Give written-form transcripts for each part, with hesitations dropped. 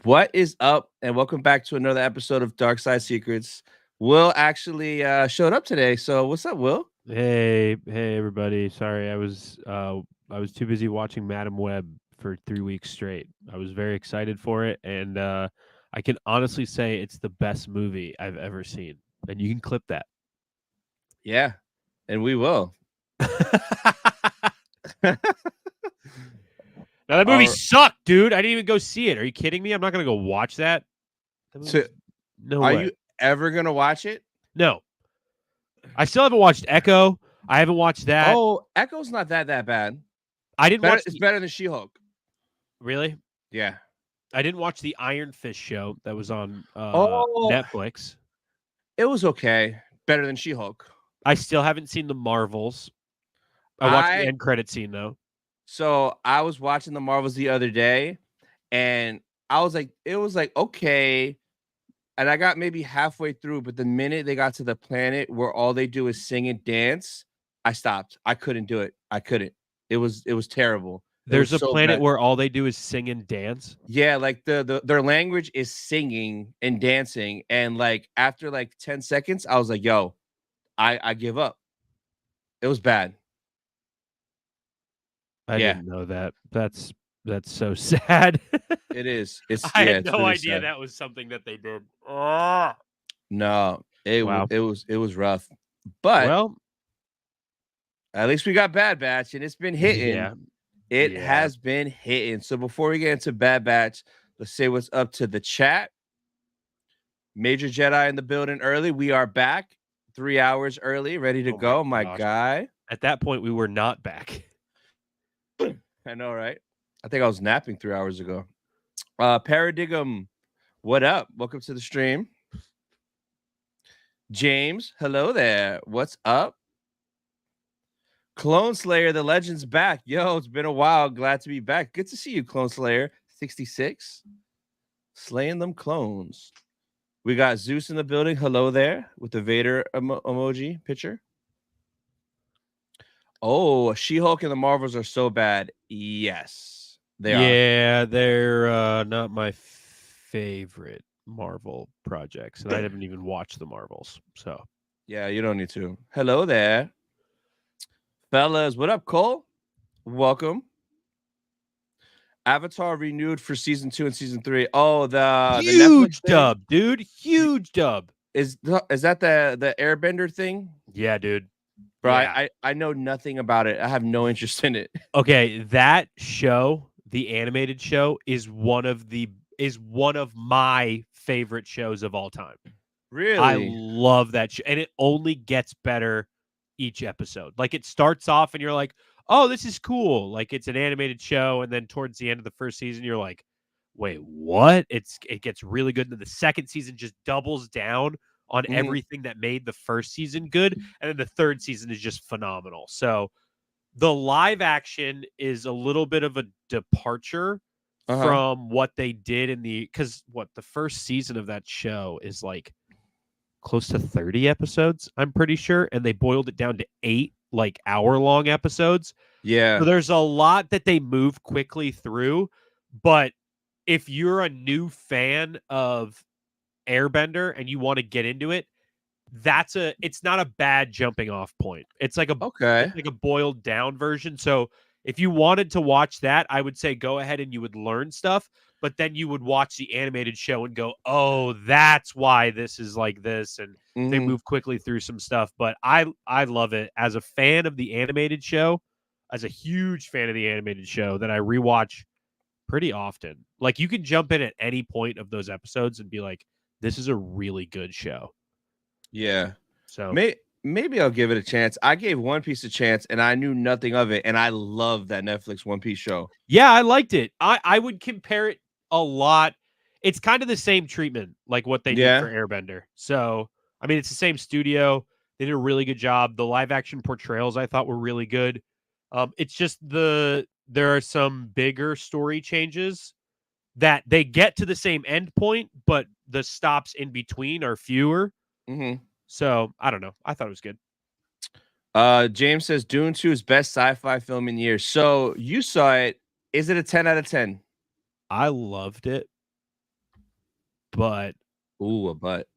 What is up? And welcome back to another episode of Dark Side Secrets. Will actually showed up today. So what's up, Will? Hey everybody. Sorry, I was too busy watching Madam Web for 3 weeks straight. I was very excited for it, and I can honestly say it's the best movie I've ever seen. And you can clip that. Yeah, and we will. Now that movie Are, sucked, dude. I didn't even go see it. Are you kidding me? I'm not gonna go watch that. That so, movie's no are way. you ever gonna watch it? No, I still haven't watched Echo. I haven't watched that. Oh, Echo's not that bad. I didn't Better, watch it's the better than She-Hulk. really. Yeah. I didn't watch the Iron Fist show that was on Oh, Netflix. it was okay. Better than She-Hulk. I still haven't seen the Marvels. I watched the I end credit scene though. I was watching the Marvels the other day, and I was like, it was like okay. And I got maybe halfway through, but the minute they got to the planet where all they do is sing and dance, I stopped. I couldn't do it. I couldn't. It was terrible. It There's was a so planet bad. where all they do is sing and dance. Yeah, like their language is singing and dancing, and like after like 10 seconds, I was like, "Yo, I give up." It was bad. I Yeah, didn't know that. That's so sad. it is. It's I yeah, had it's no really idea sad. that was something that they did. Oh. No, Wow. it was rough, but Well, at least we got Bad Batch, and it's been hitting. yeah. It Yeah. has been hitting. So before we get into Bad Batch, let's say what's up to the chat. Major Jedi in the building early. We are back 3 hours early, ready to Oh my go, my gosh. guy. At that point we were not back. I know, right? I think I was napping 3 hours ago. Paradigm, what up? Welcome to the stream. James, hello there. What's up? Clone Slayer, the legend's back. Yo, it's been a while. Glad to be back. Good to see you, Clone Slayer. 66. Slaying them clones. We got Zeus in the building. Hello there with the Vader emoji picture. Oh, She-Hulk and the Marvels are so bad. Yes, they are. Yeah, they're not my favorite Marvel projects, and I haven't even watched the Marvels. So, Yeah, you don't need to. Hello there, fellas. What up, Cole? Welcome. Avatar renewed for season 2 and season 3. Oh, the Netflix huge thing dub, dude. Huge dub. is that the Airbender thing, Yeah, dude. bro? Yeah. I know nothing about it. I have no interest in it. Okay, that show, the animated show, is one of my favorite shows of all time. I Really? love that show, and it only gets better each episode. Like it starts off and you're like, "Oh, this is cool." Like it's an animated show, and then towards the end of the first season you're like, "Wait, what?" It gets really good. And then the second season just doubles down on Mhm. everything that made the first season good, and then the third season is just phenomenal. So, the live action is a little bit of a departure Uh huh. from what they did in cuz the first season of that show is like close to 30 episodes, I'm pretty sure, and they boiled it down to 8 like hour-long episodes. So Yeah. there's a lot that they move quickly through, but if you're a new fan of Airbender and you want to get into it, it's not a bad jumping off point. Okay. It's like a boiled down version. So if you wanted to watch that, I would say go ahead and you would learn stuff, but then you would watch the animated show and go, "Oh, that's why this is like this." And they Mhm. move quickly through some stuff, but I love it as a fan of the animated show, as a huge fan of the animated show that I rewatch pretty often. Like you can jump in at any point of those episodes and be like, "This is a really good show." Yeah. So Maybe I'll give it a chance. I gave One Piece a chance and I knew nothing of it, and I love that Netflix One Piece show. yeah, I liked it. I would compare it a lot. It's kind of the same treatment like what they did for Yeah. Airbender. So, I mean, it's the same studio. They did a really good job. The live action portrayals I thought were really good. It's just there are some bigger story changes that they get to the same end point, but the stops in between are fewer. Mhm. So, I don't know. I thought it was good. James says Dune 2 is best sci-fi film in years. So you saw it. Is it a 10 out of 10? I loved it. but Ooh, a butt.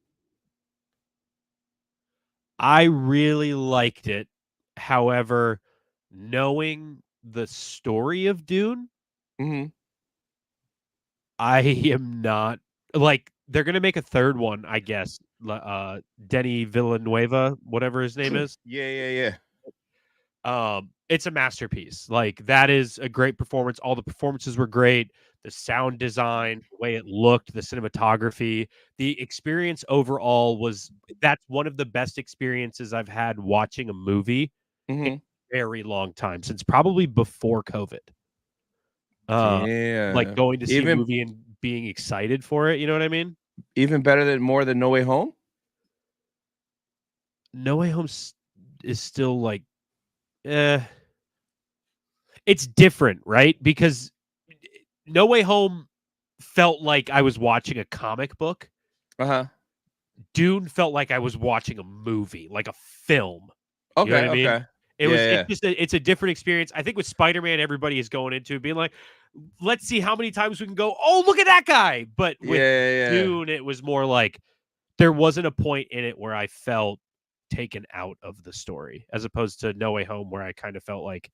I really liked it. However, knowing the story of Dune, Mm-hmm. I am not like they're gonna make a third one, I guess. Denny Villanueva, whatever his name is. Yeah. It's a masterpiece. Like that is a great performance. All the performances were great. The sound design, the way it looked, the cinematography, the experience overall was that's one of the best experiences I've had watching a movie in Mm-hmm. a very long time, since probably before COVID. Like Damn. going to see a Even movie and being excited for it, you know what I mean? better than more than No Way Home? No Way Home is still like, eh, it's different, right? Because No Way Home felt like I was watching a comic book. Uh-huh. Dune felt like I was watching a movie, like a film. You know what I mean? Okay. Yeah. It's a different experience. I think with Spider-Man, everybody is going into it being like, let's see how many times we can go, oh, look at that guy. But with Yeah. Dune, it was more like there wasn't a point in it where I felt taken out of the story, as opposed to No Way Home, where I kind of felt like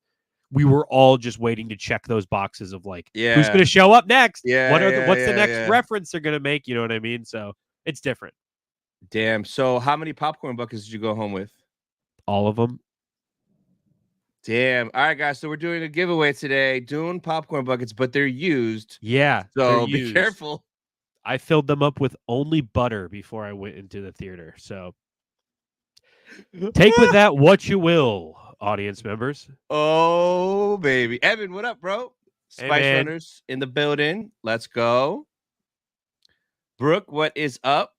we were all just waiting to check those boxes of like, who's going Yeah. to show up next? Yeah. What's the next Yeah. reference they're going to make? You know what I mean? So it's different. Damn. So how many popcorn buckets did you go home with? All of them. Damn. All right, guys. So we're doing a giveaway today. Doing popcorn buckets, but they're used. Yeah, they're So be used. careful. I filled them up with only butter before I went into the theater. So take with that what you will, audience members. Oh, baby. Evan, what up, bro? Hey, Spice man. Runners in the building. Let's go. Brooke, what is up?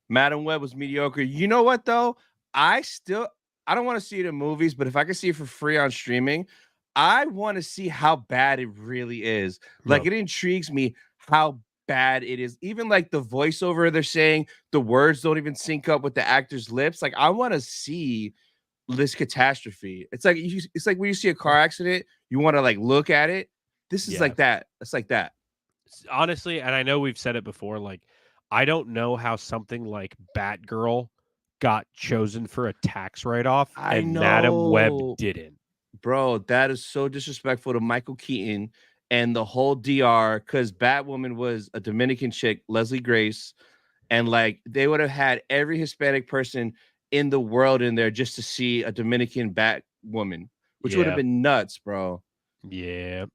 Madam Web was mediocre. You know what, though? I don't want to see it in movies, but if I can see it for free on streaming, I want to see how bad it really is. Like, No. it intrigues me how bad it is. Even like the voiceover they're saying, the words don't even sync up with the actor's lips. Like, I want to see this catastrophe. It's like when you see a car accident, you want to like look at it. This is Yeah. like that. It's like that. Honestly, and I know we've said it before, like, I don't know how something like Batgirl got chosen for a tax write-off I and Madam Web know, didn't. bro. That is so disrespectful to Michael Keaton and the whole DR because Batwoman was a Dominican chick, Leslie Grace, and like they would have had every Hispanic person in the world in there just to see a Dominican Batwoman, which would have Yeah. been nuts, bro. Yeah.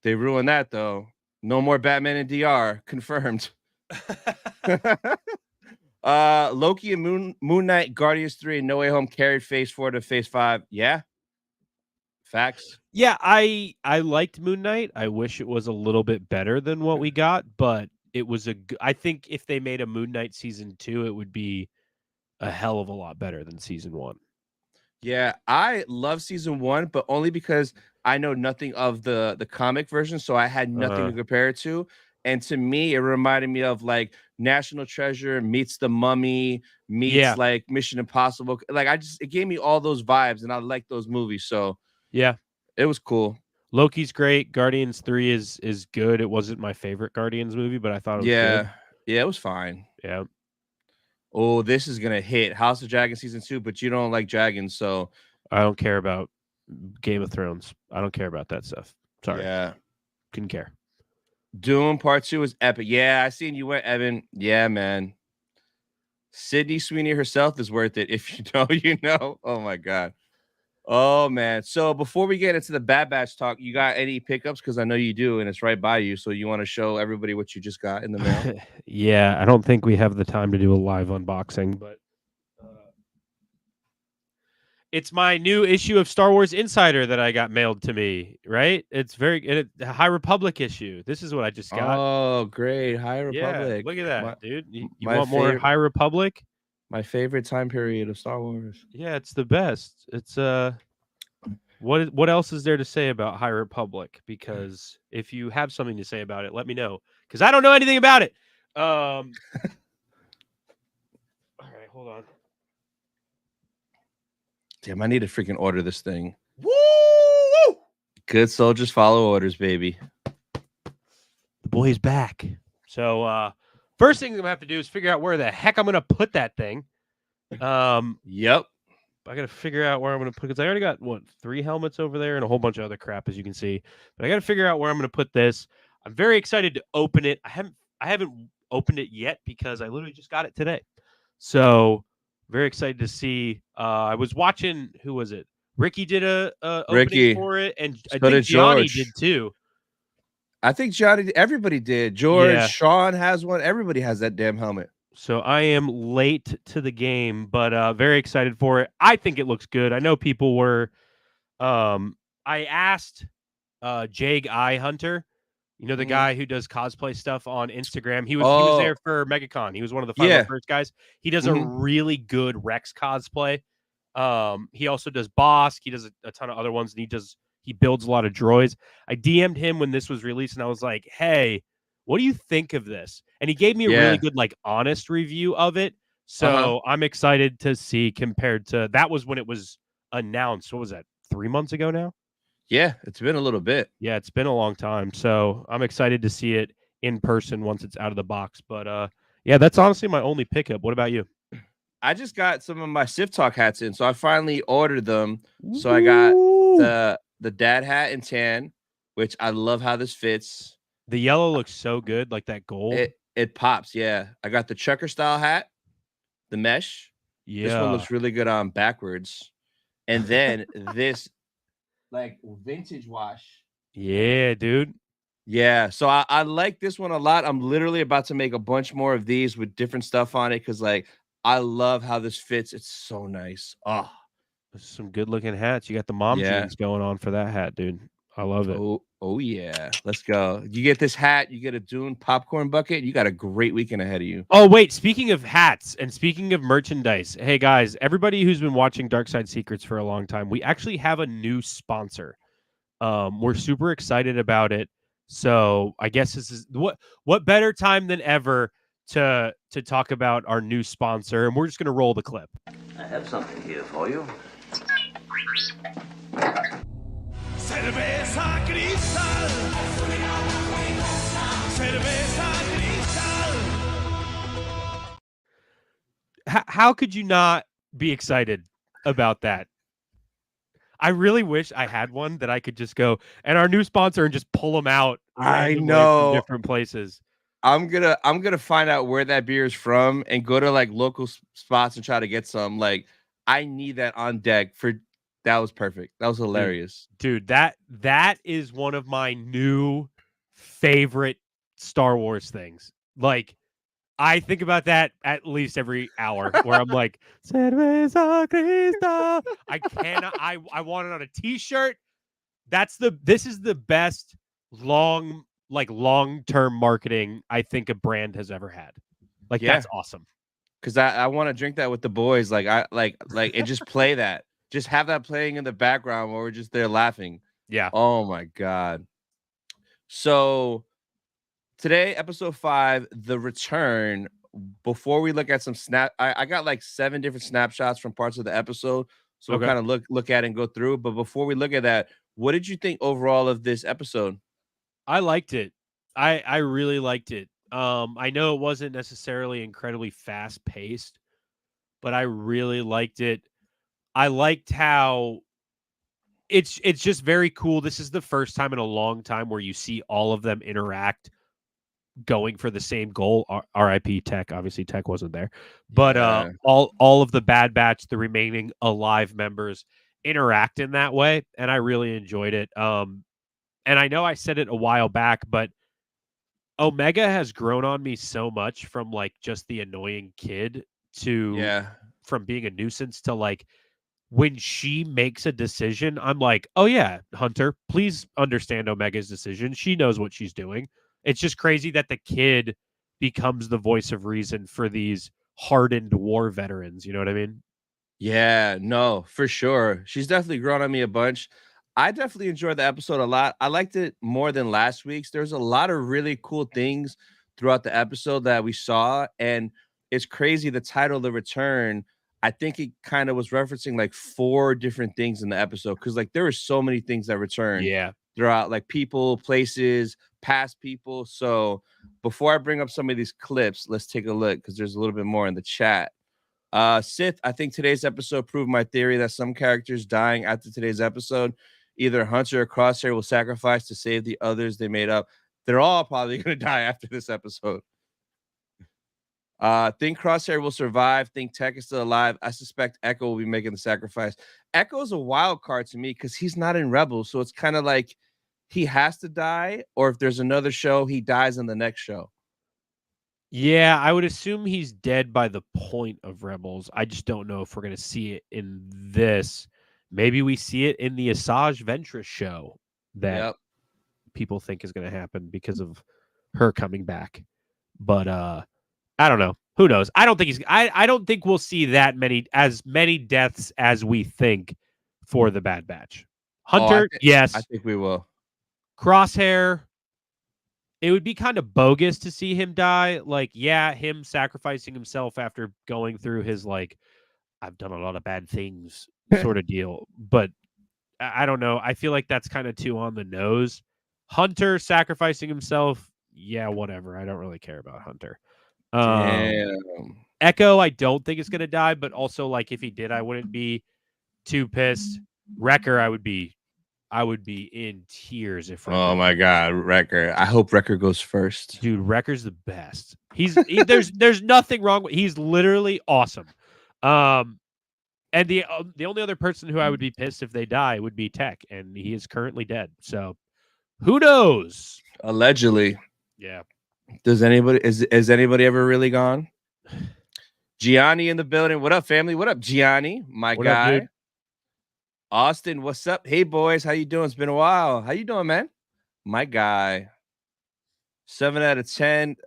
They ruined that though. No more Batman and DR confirmed. Loki and Moon Knight, Guardians 3, and No Way Home carried phase 4 to phase 5. Yeah. Facts. Yeah, I liked Moon Knight. I wish it was a little bit better than what we got, but it was I think if they made a Moon Knight season 2, it would be a hell of a lot better than season 1. Yeah, I love season 1, but only because I know nothing of the comic version, so I had nothing to compare it to. And to me, it reminded me of like National Treasure meets The Mummy meets like Mission Impossible. Like it gave me all those vibes, and I like those movies, so yeah, it was cool. Loki's great. Guardians 3 is good. It wasn't my favorite Guardians movie, but I thought it was good. Yeah, it was fine. Yeah. Oh, this is gonna hit House of Dragons season 2, but you don't like dragons, so I don't care about Game of Thrones. I don't care about that stuff. Sorry. Yeah. Couldn't care. Doom Part 2 is epic. Yeah, I seen you went, Evan. Yeah, man. Sydney Sweeney herself is worth it. If you know, you know. Oh my god. Oh man. So before we get into the Bad Batch talk, you got any pickups? Because I know you do, and it's right by you. So you want to show everybody what you just got in the mail? Yeah, I don't think we have the time to do a live unboxing, but it's my new issue of Star Wars Insider that I got mailed to me, right? It's a High Republic issue. This is what I just got. Oh, great. High Yeah, Republic. look at that, dude. You my want more High Republic? My favorite time period of Star Wars. Yeah, it's the best. It's what else is there to say about High Republic? Because if you have something to say about it, let me know. Because I don't know anything about it. All right, hold on. Damn, I need to freaking order this thing. Woo! Good soldiers follow orders, baby. The boy's back. So first thing I'm gonna have to do is figure out where the heck I'm gonna put that thing. Yep. I gotta figure out where I'm gonna put, because I already got 3 helmets over there and a whole bunch of other crap, as you can see. But I gotta figure out where I'm gonna put this. I'm very excited to open it. I haven't opened it yet because I literally just got it today. So very excited to see. I was watching, who was it? Ricky did a opening Ricky. for it, and I So think did Gianni George. did too. I think Johnny, everybody did. George, Yeah. Sean has one. Everybody has that damn helmet. So I am late to the game, but very excited for it. I think it looks good. I know people were. I asked Jag Eye Hunter, you know, the guy who does cosplay stuff on Instagram. He was there for MegaCon. He was one of the 501st guys. He does a really good Rex cosplay. He also does Bosk. He does a ton of other ones, and he builds a lot of droids. I DM'd him when this was released, and I was like, "Hey, what do you think of this?" And he gave me a really good, like, honest review of it. So I'm excited to see, compared to that was when it was announced. What was that? 3 months ago now? Yeah, it's been a little bit. Yeah, it's been a long time. So I'm excited to see it in person once it's out of the box. But yeah, that's honestly my only pickup. What about you? I just got some of my Sith Talk hats in, so I finally ordered them. So I got the dad hat in tan, which I love how this fits. The yellow looks so good, like that gold. It pops, yeah. I got the trucker style hat, the mesh. Yeah. This one looks really good on backwards. And then this like vintage wash. Yeah, dude. Yeah, so I like this one a lot. I'm literally about to make a bunch more of these with different stuff on it, because like I love how this fits. It's so nice. Oh, some good looking hats. You got the mom jeans going on for that hat, dude. I love it. Oh yeah. Let's go. You get this hat, you get a Dune popcorn bucket. You got a great weekend ahead of you. Oh, wait. Speaking of hats and speaking of merchandise, hey guys, everybody who's been watching Dark Side Secrets for a long time, we actually have a new sponsor. We're super excited about it. So I guess this is what better time than ever to talk about our new sponsor, and we're just gonna roll the clip. I have something here for you. Cerveza Cristal. Cerveza Cristal. How could you not be excited about that? I really wish I had one that I could just go and our new sponsor and just pull them out. I know, from different places. I'm gonna find out where that beer is from and go to like local spots and try to get some. Like, I need that on deck. That was perfect. That was hilarious, dude. That is one of my new favorite Star Wars things. Like, I think about that at least every hour, where I'm like, Cerveza Cristal. I cannot. I want it on a T-shirt. This is the best long-term marketing I think a brand has ever had. Like, that's awesome. Because I want to drink that with the boys. Like, and just play that. Just have that playing in the background while we're just there laughing. Yeah. Oh my God. So today, episode 5, The Return. Before we look at some I got like 7 different snapshots from parts of the episode. So we'll kind of look at it and go through. But before we look at that, what did you think overall of this episode? I liked it. I really liked it. I know it wasn't necessarily incredibly fast paced, but I really liked it. I liked how it's just very cool. This is the first time in a long time where you see all of them interact, going for the same goal. R.I.P. Tech. Obviously, Tech wasn't there, but all of the Bad Batch, the remaining alive members, interact in that way, and I really enjoyed it. And I know I said it a while back, but Omega has grown on me so much, from like just the annoying kid to from being a nuisance to like, when she makes a decision, I'm like, oh yeah, Hunter, please understand Omega's decision. She knows what she's doing. It's just crazy that the kid becomes the voice of reason for these hardened war veterans. You know what I mean? Yeah, no, for sure. She's definitely grown on me a bunch. I definitely enjoyed the episode a lot. I liked it more than last week's. There's a lot of really cool things throughout the episode that we saw. And it's crazy. The title, The Return, I think it kind of was referencing like 4 different things in the episode. Cause like there were so many things that return throughout, like people, places, past people. So before I bring up some of these clips, let's take a look because there's a little bit more in the chat. Sith, I think today's episode proved my theory that some characters dying after today's episode, either Hunter or Crosshair, will sacrifice to save the others they made up. They're all probably going to die after this episode. Think Crosshair will survive. Think Tech is still alive. I suspect Echo will be making the sacrifice. Echo's a wild card to me because he's not in Rebels. So it's kind of like he has to die, or if there's another show, he dies in the next show. Yeah, I would assume he's dead by the point of Rebels. I just don't know if we're going to see it in this. Maybe we see it in the Asajj Ventress show that people think is going to happen because of her coming back. But I don't know. Who knows? I don't think I don't think we'll see as many deaths as we think for the Bad Batch. Hunter, yes. I think we will. Crosshair, it would be kind of bogus to see him die. Like, yeah, him sacrificing himself after going through his, like, I've done a lot of bad things sort of deal. But I don't know. I feel like that's kind of too on the nose. Hunter sacrificing himself, yeah, whatever. I don't really care about Hunter. Damn. Echo, I don't think is going to die, but also, like, if he did, I wouldn't be too pissed. Wrecker, I would be in tears if. Oh my God, Wrecker! I hope Wrecker goes first. Dude, Wrecker's the best. There's nothing wrong with. He's literally awesome. And the only other person who I would be pissed if they die would be Tech, and he is currently dead. So who knows? Allegedly. Yeah. Does anybody is anybody ever really gone? Gianni in the building. What up, family? What up, Gianni? My guy. Up, Austin, what's up? Hey, boys. How you doing? It's been a while. How you doing, man? My guy. 7 out of 10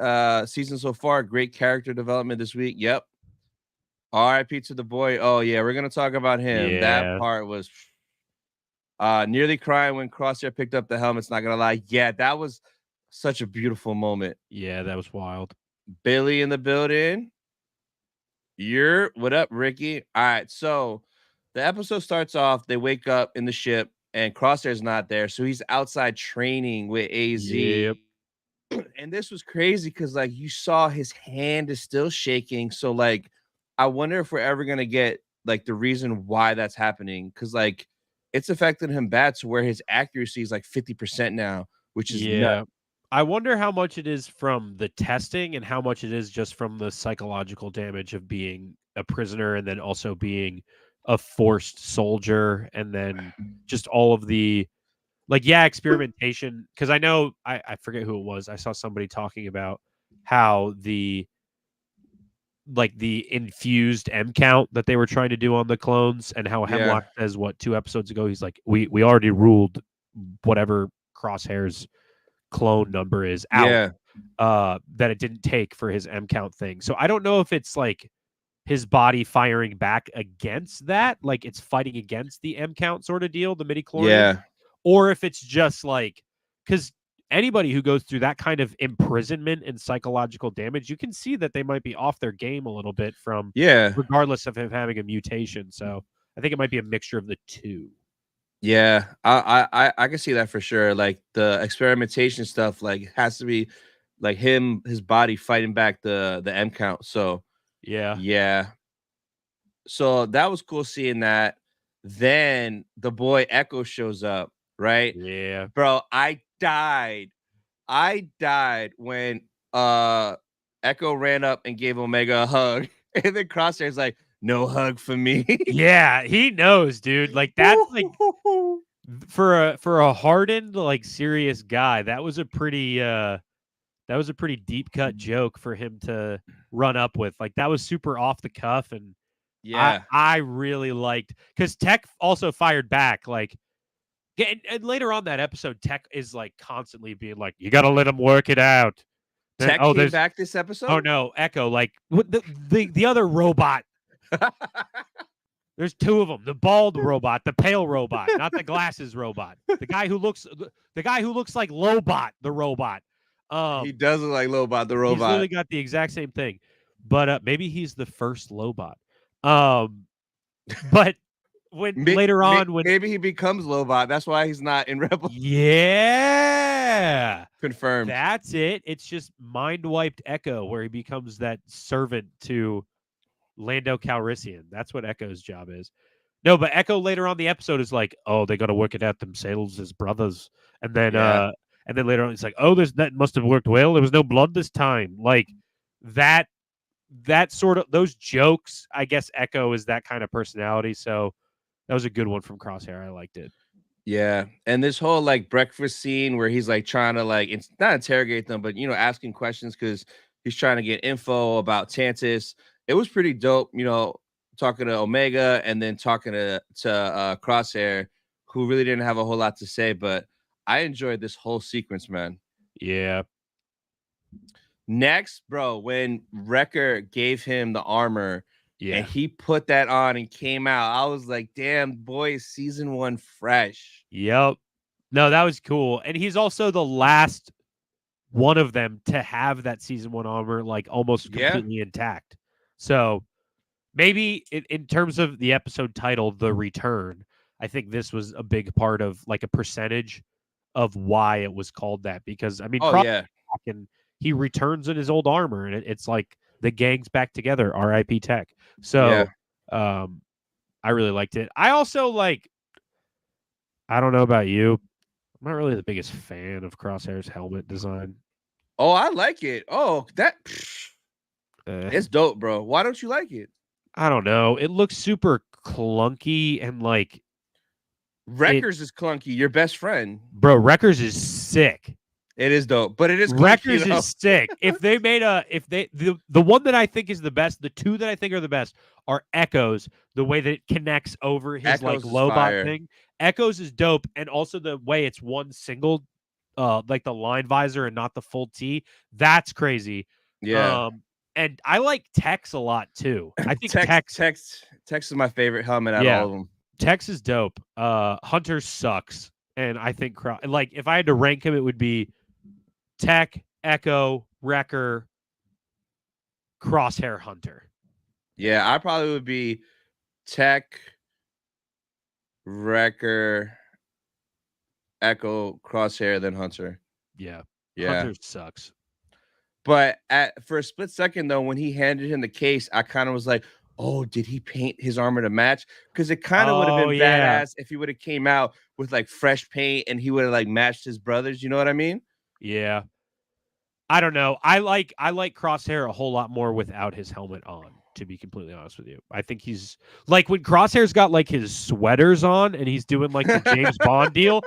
season so far. Great character development this week. Yep. RIP to the boy. Oh, yeah. We're going to talk about him. Yeah. That part was nearly crying when Crosshair picked up the helmets. Not going to lie. Yeah, that was such a beautiful moment. Yeah, that was wild. Billy in the building. What up, Ricky? All right. So the episode starts off. They wake up in the ship and Crosshair's not there. So he's outside training with AZ. Yep. And this was crazy because, like, you saw his hand is still shaking. So, like, I wonder if we're ever going to get, like, the reason why that's happening. Because, like, it's affected him bad to where his accuracy is, like, 50% now, which is nuts. I wonder how much it is from the testing and how much it is just from the psychological damage of being a prisoner and then also being a forced soldier and then just all of the, like, experimentation. Because I know, I forget who it was. I saw somebody talking about how the infused M count that they were trying to do on the clones and how Hemlock says, 2 episodes ago, he's like, we already ruled whatever Crosshair's clone number is out, that it didn't take for his M count thing. So I don't know if it's like his body firing back against that, like it's fighting against the M count sort of deal, the midi-chlorians, or if it's just like, because anybody who goes through that kind of imprisonment and psychological damage, you can see that they might be off their game a little bit from regardless of him having a mutation. So I think it might be a mixture of the two. Yeah, I can see that for sure. Like the experimentation stuff, like has to be like his body fighting back the M count. So yeah. So that was cool seeing that. Then the boy Echo shows up, right? Yeah, bro. I died when Echo ran up and gave Omega a hug, and then Crosshair's like, no hug for me. Yeah, he knows, dude. Like that's like for a hardened, like serious guy, that was a pretty deep cut joke for him to run up with. Like that was super off the cuff, and I really liked because Tech also fired back. Like, and later on that episode, Tech is like constantly being like, "You got to let him work it out." Tech came back this episode. Oh no, Echo, like the other robot. There's 2 of them: the bald robot, the pale robot, not the glasses robot. The guy who looks like Lobot, the robot. He does look like Lobot, the robot. He's literally got the exact same thing, but maybe he's the first Lobot. But when later on when maybe he becomes Lobot. That's why he's not in Rebels. yeah, Confirmed. that's it. It's just mind wiped Echo, where he becomes that servant to Lando Calrissian. That's what Echo's job is. No, but Echo later on the episode is like, oh, they got to work it out themselves as brothers, and then later on it's like, oh, that must have worked well. There was no blood this time. Like that sort of those jokes. I guess Echo is that kind of personality. So that was a good one from Crosshair. I liked it. Yeah, and this whole like breakfast scene where he's like trying to like it's not interrogate them, but asking questions because he's trying to get info about Tantis. It was pretty dope, talking to Omega and then talking to Crosshair, who really didn't have a whole lot to say, but I enjoyed this whole sequence, man. Yeah. Next, bro, when Wrecker gave him the armor. Yeah. And he put that on and came out. I was like, damn, boy, is season 1 fresh. Yep. No, that was cool. And he's also the last one of them to have that season 1 armor like almost completely intact. So maybe in terms of the episode title, The Return, I think this was a big part of like a percentage of why it was called that. Because I mean, and he returns in his old armor, and it's like the gang's back together. R.I.P. Tech. So, I really liked it. I also I don't know about you, I'm not really the biggest fan of Crosshair's helmet design. Oh, I like it. Oh, it's dope, bro. Why don't you like it? I don't know. It looks super clunky and like Wreckers is clunky. Your best friend, bro. Wreckers is sick. It is dope, but it is Wreckers is sick. If they made the one that I think is the best, the two that I think are the best are Echoes. The way that it connects over his Echoes like Lobot thing. Echoes is dope, and also the way it's one single, like the line visor and not the full T. That's crazy. Yeah. And I like Tex a lot too. I think Tex is my favorite helmet out of all of them. Tex is dope. Hunter sucks, and I think like if I had to rank him, it would be Tech, Echo, Wrecker, Crosshair, Hunter. Yeah, I probably would be Tech, Wrecker, Echo, Crosshair, then Hunter. Yeah. Hunter sucks. But for a split second, though, when he handed him the case, I kind of was like, oh, did he paint his armor to match? Because it kind of would have been badass if he would have came out with like fresh paint and he would have like matched his brothers. You know what I mean? Yeah. I don't know. I like Crosshair a whole lot more without his helmet on, to be completely honest with you. I think he's like when Crosshair's got like his sweaters on and he's doing like the James Bond deal,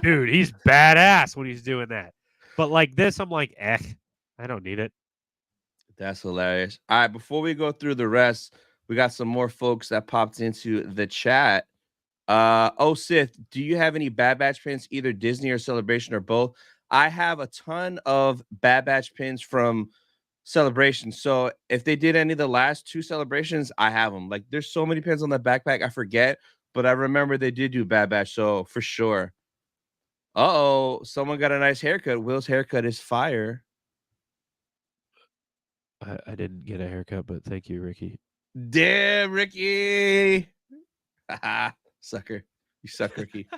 dude, he's badass when he's doing that. But like this, I'm like, I don't need it. That's hilarious. All right, before we go through the rest, we got some more folks that popped into the chat. Sith, do you have any Bad Batch pins, either Disney or Celebration or both? I have a ton of Bad Batch pins from Celebration. So if they did any of the last 2 celebrations, I have them. Like there's so many pins on the backpack, I forget, but I remember they did do Bad Batch. So for sure. Someone got a nice haircut. Will's haircut is fire. I didn't get a haircut, but thank you, Ricky. Damn, Ricky. Sucker. You suck, Ricky.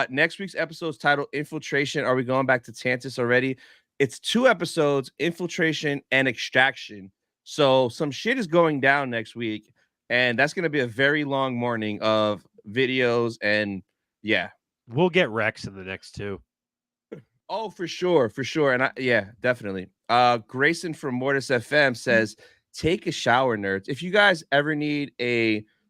Next week's episode is titled Infiltration. Are we going back to Tantis already? It's 2 episodes, Infiltration and Extraction. So some shit is going down next week, and that's going to be a very long morning of videos, and yeah. We'll get Rex in the next 2. Oh, for sure. And definitely. Grayson from Mortis FM says, take a shower, nerds. If you guys ever need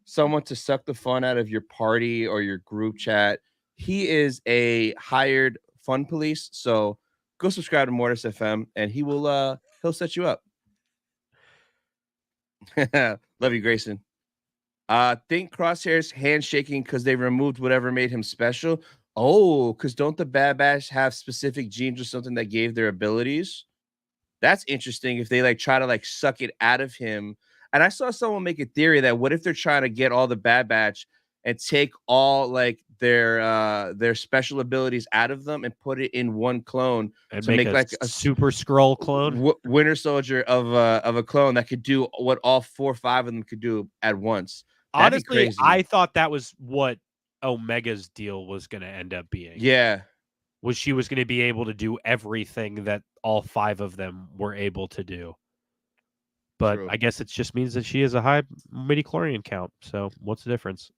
someone to suck the fun out of your party or your group chat, he is a hired fun police. So go subscribe to Mortis FM and he'll set you up. Love you, Grayson. Think Crosshair's handshaking because they removed whatever made him special. Oh, because don't the Bad Batch have specific genes or something that gave their abilities? That's interesting. If they like try to like suck it out of him. And I saw someone make a theory that what if they're trying to get all the Bad Batch and take all like their special abilities out of them and put it in one clone and to make like a Super Skrull clone, Winter Soldier of a clone that could do what all 4 or 5 of them could do at once. That'd be Honestly, crazy. I thought that was what Omega's deal was going to end up being. Yeah. Was she was going to be able to do everything that all 5 of them were able to do. But True. I guess it just means that she has a high midi-chlorian count. So what's the difference?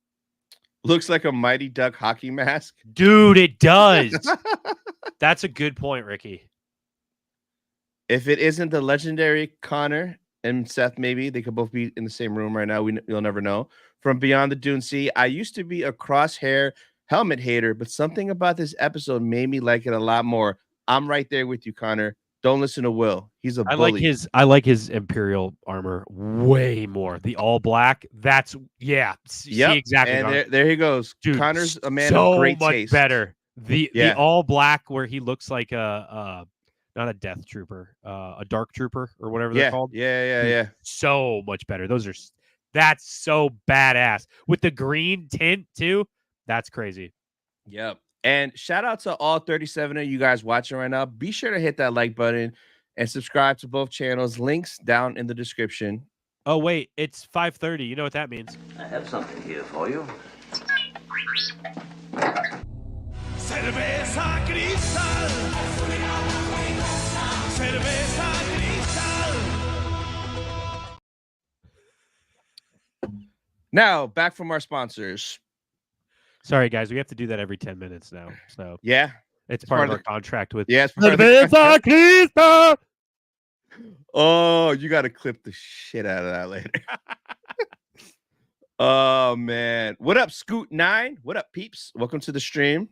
Looks like a Mighty Duck hockey mask. Dude, it does. That's a good point, Ricky. If it isn't the legendary Connor and Seth, maybe they could both be in the same room right now. You'll never know. From Beyond the Dune Sea, I used to be a Crosshair helmet hater, but something about this episode made me like it a lot more. I'm right there with you, Connor. Don't listen to Will. He's a bully. I like his Imperial armor way more. The all black. That's See exactly. And there he goes. Dude, Connor's a man so of great much taste. better. The all black where he looks like a not a death trooper, a dark trooper or whatever they're called. Yeah. So much better. That's so badass with the green tint too. That's crazy. Yep. And shout out to all 37 of you guys watching right now. Be sure to hit that like button and subscribe to both channels. Links down in the description. Oh wait, it's 5:30. You know what that means? I have something here for you. Cerveza cristal. Cerveza cristal. Now, back from our sponsors. Sorry, guys, we have to do that every 10 minutes now. So Yeah. it's part of our contract with. Yeah, it's part of the Cerveza cristal. Oh, you got to clip the shit out of that later. Oh, man. What up, Scoot9? What up, peeps? Welcome to the stream.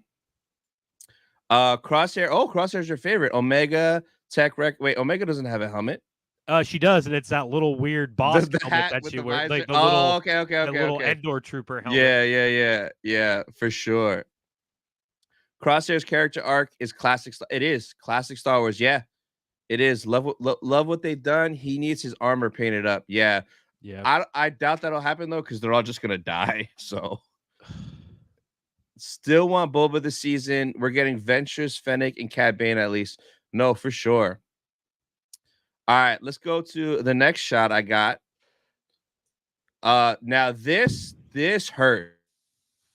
Crosshair. Oh, Crosshair's your favorite. Omega Tech Rec. Wait, Omega doesn't have a helmet. She does, and it's that little weird boss The helmet hat that with she the wears. Like the visor. little, Okay. the little Endor trooper helmet. Yeah, for sure. Crosshair's character arc is classic. It is classic Star Wars. Yeah, it is. Love what they've done. He needs his armor painted up. Yeah. I doubt that'll happen though, because they're all just gonna die. So still want Boba this season. We're getting Ventress, Fennec, and Cad Bane at least. No, for sure. All right, let's go to the next shot I got. Now this hurt.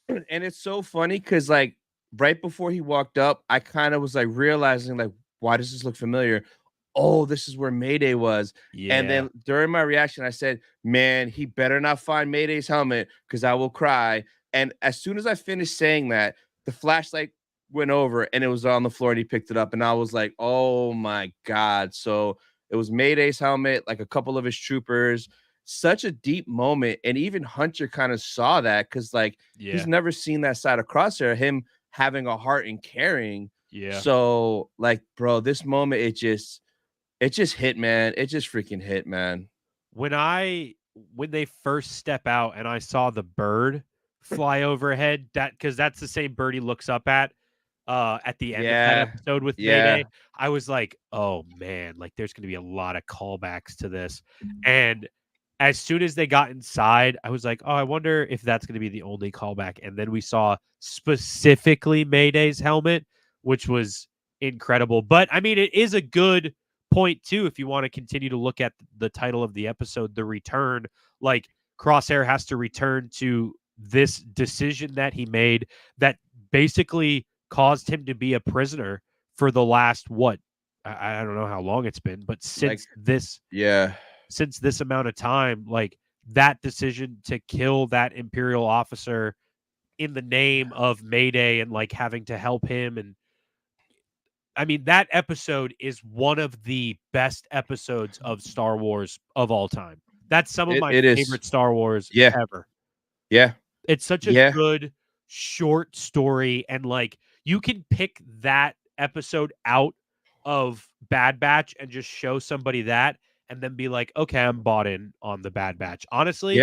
And it's so funny because like right before he walked up, I kind of was like realizing like, why does this look familiar? Oh, this is where Mayday was. Yeah. And then during my reaction, I said, man, he better not find Mayday's helmet because I will cry. And as soon as I finished saying that, the flashlight went over and it was on the floor and he picked it up. And I was like, oh my God. So it was Mayday's helmet, like a couple of his troopers. Such a deep moment. And even Hunter kind of saw that because like he's never seen that side of Crosshair, him having a heart and caring. Yeah. So like, bro, this moment, it just hit, man. It just freaking hit, man. When they first step out and I saw the bird fly overhead, because that's the same bird he looks up at the end of that episode with Mayday, I was like, oh man, like there's going to be a lot of callbacks to this. And as soon as they got inside, I was like, oh, I wonder if that's going to be the only callback. And then we saw specifically Mayday's helmet, which was incredible. But I mean, it is a good point too if you want to continue to look at the title of the episode, The Return. Like Crosshair has to return to this decision that he made that basically caused him to be a prisoner for the last I don't know how long it's been, but since this amount of time, like that decision to kill that Imperial officer in the name of Mayday and like having to help him. And I mean, that episode is one of the best episodes of Star Wars of all time. That's some of my favorite Star Wars ever. Yeah. It's such a good short story. And like, you can pick that episode out of Bad Batch and just show somebody that and then be like, okay, I'm bought in on the Bad Batch. Honestly,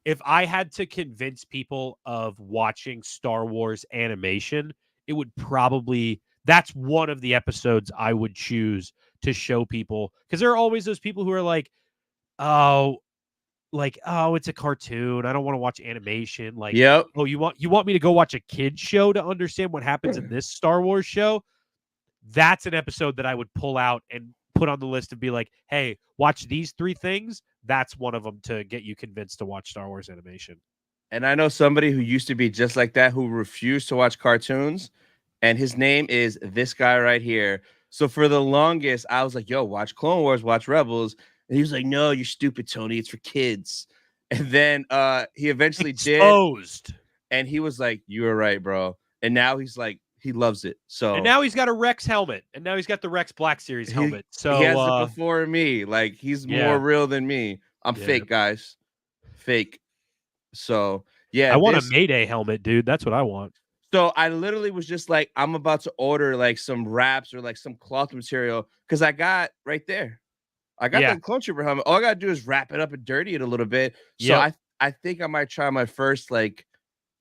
if I had to convince people of watching Star Wars animation, it would probably, that's one of the episodes I would choose to show people. Because there are always those people who are like, oh, it's a cartoon. I don't want to watch animation. Like, oh, you want me to go watch a kid's show to understand what happens in this Star Wars show? That's an episode that I would pull out and put on the list and be like, hey, watch these 3 things. That's one of them to get you convinced to watch Star Wars animation. And I know somebody who used to be just like that, who refused to watch cartoons, and his name is this guy right here. So for the longest, I was like, yo, watch Clone Wars, watch Rebels. And he was like, no, you're stupid, Tony. It's for kids. And then he eventually did. Exposed. And he was like, you were right, bro. And now he's like, he loves it. So And now he's got a Rex helmet. And now he's got the Rex Black Series helmet. So he has it before me. Like, he's more real than me. I'm fake, guys. Fake. So yeah. I want a Mayday helmet, dude. That's what I want. So I literally was just like, I'm about to order like some wraps or like some cloth material because I got right there. I got the Clone Trooper helmet. All I gotta do is wrap it up and dirty it a little bit. So I think I might try my first like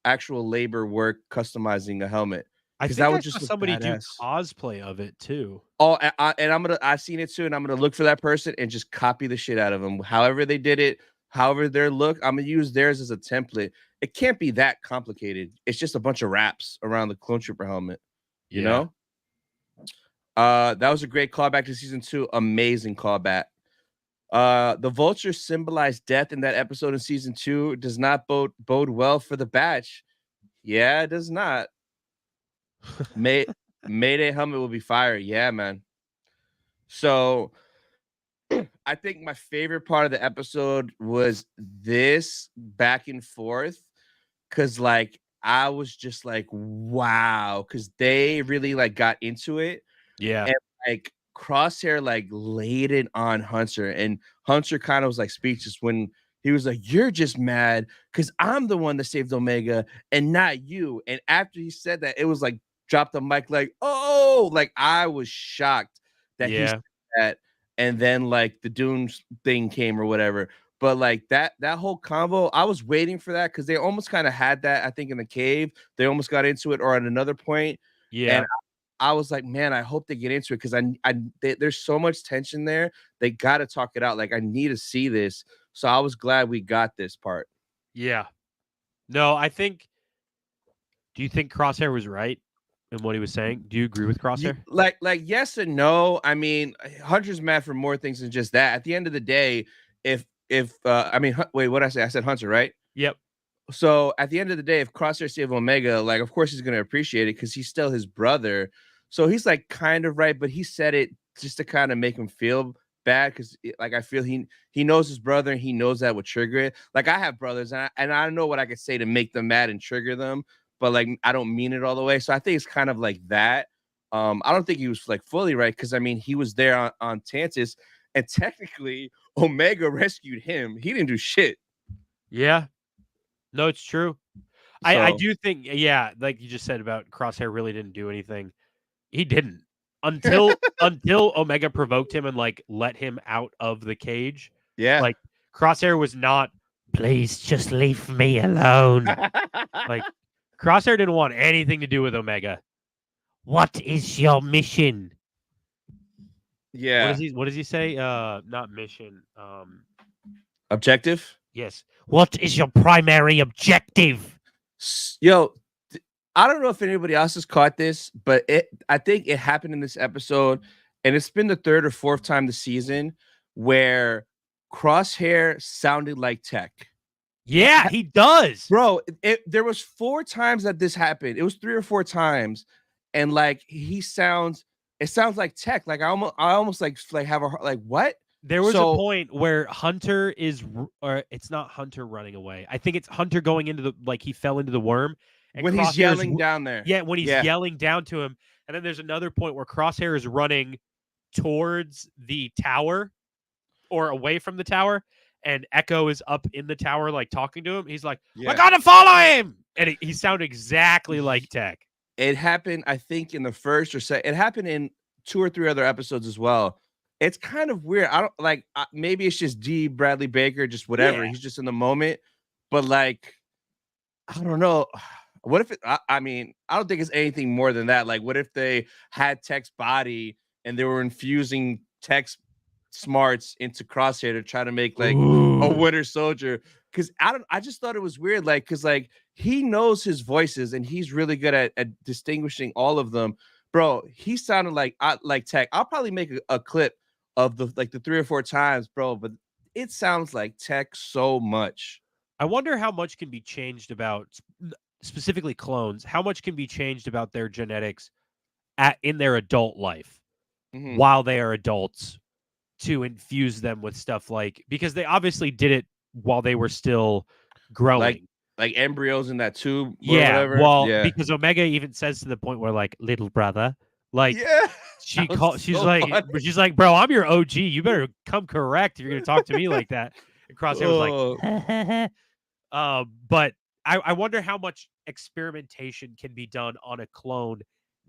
actual labor work customizing a helmet. I think I saw somebody do cosplay of it too. Oh, and I've seen it too, and I'm gonna look for that person and just copy the shit out of them. However they did it, however their look, I'm gonna use theirs as a template. It can't be that complicated. It's just a bunch of wraps around the Clone Trooper helmet. You know? That was a great callback to season 2. Amazing callback. The vulture symbolized death in that episode in season 2 does not bode well for the batch. Yeah, it does not. Mayday helmet will be fire. Yeah, man. So I think my favorite part of the episode was this back and forth. Cause like I was just like, wow, because they really like got into it. Yeah. And like Crosshair like laid it on Hunter, and Hunter kind of was like speechless when he was like, you're just mad because I'm the one that saved Omega and not you. And after he said that, it was like dropped the mic, like, oh, like I was shocked that he said that. And then like the Dune thing came or whatever. But like that whole convo, I was waiting for that because they almost kind of had that, I think, in the cave. They almost got into it, or at another point. Yeah. And I was like, man, I hope they get into it because there's so much tension there. They got to talk it out. Like, I need to see this. So I was glad we got this part. Yeah. No, I think. Do you think Crosshair was right in what he was saying? Do you agree with Crosshair? Like yes and no. I mean, Hunter's mad for more things than just that. At the end of the day, wait, what did I say? I said Hunter, right? Yep. So at the end of the day, if Crosshair saved Omega, like, of course he's going to appreciate it because he's still his brother. So he's like kind of right, but he said it just to kind of make him feel bad because like I feel he knows his brother and he knows that would trigger it. Like I have brothers and I know what I could say to make them mad and trigger them, but like I don't mean it all the way. So I think it's kind of like that. I don't think he was like fully right because I mean he was there on Tantus, and technically Omega rescued him. He didn't do shit. Yeah. No, it's true. So, I do think, like you just said about Crosshair really didn't do anything. He didn't until Omega provoked him and like let him out of the cage. Yeah. Like Crosshair was not, please just leave me alone. Like Crosshair didn't want anything to do with Omega. What is your mission? Yeah. What does he say? Not mission. Objective? Yes. What is your primary objective? Yo, I don't know if anybody else has caught this, but I think it happened in this episode, and it's been the 3rd or 4th time this season where Crosshair sounded like Tech. Yeah, he does. Bro, there was 4 times that this happened. It was 3 or 4 times, and like it sounds like Tech. Like I almost like have a like what? There was a point where Hunter or it's not Hunter running away. I think it's Hunter going into he fell into the worm. And when he's yelling down there. Yeah, when he's yelling down to him. And then there's another point where Crosshair is running towards the tower or away from the tower. And Echo is up in the tower, like talking to him. He's like, I gotta follow him. And he sounded exactly like Tech. It happened, I think, in the first or second. It happened in 2 or 3 other episodes as well. It's kind of weird. I don't like. Maybe it's just D. Bradley Baker, just whatever. Yeah. He's just in the moment. But like, I don't know. What if I mean, I don't think it's anything more than that. Like, what if they had Tech's body and they were infusing Tech's smarts into Crosshair to try to make like a Winter Soldier? Because I just thought it was weird. Like, because like he knows his voices and he's really good at distinguishing all of them. Bro, he sounded like Tech. I'll probably make a clip of the 3 or 4 times, bro, but it sounds like Tech so much. I wonder how much can be changed about specifically clones. How much can be changed about their genetics in their adult life Mhm. while they are adults to infuse them with stuff because they obviously did it while they were still growing. Like embryos in that tube or Yeah, whatever. well, Yeah. because Omega even says to the point where little brother, Yeah. she's That was so funny. bro, I'm your OG. You better come correct if you're gonna talk to me like that. And Crosshair was Oh. but I wonder how much experimentation can be done on a clone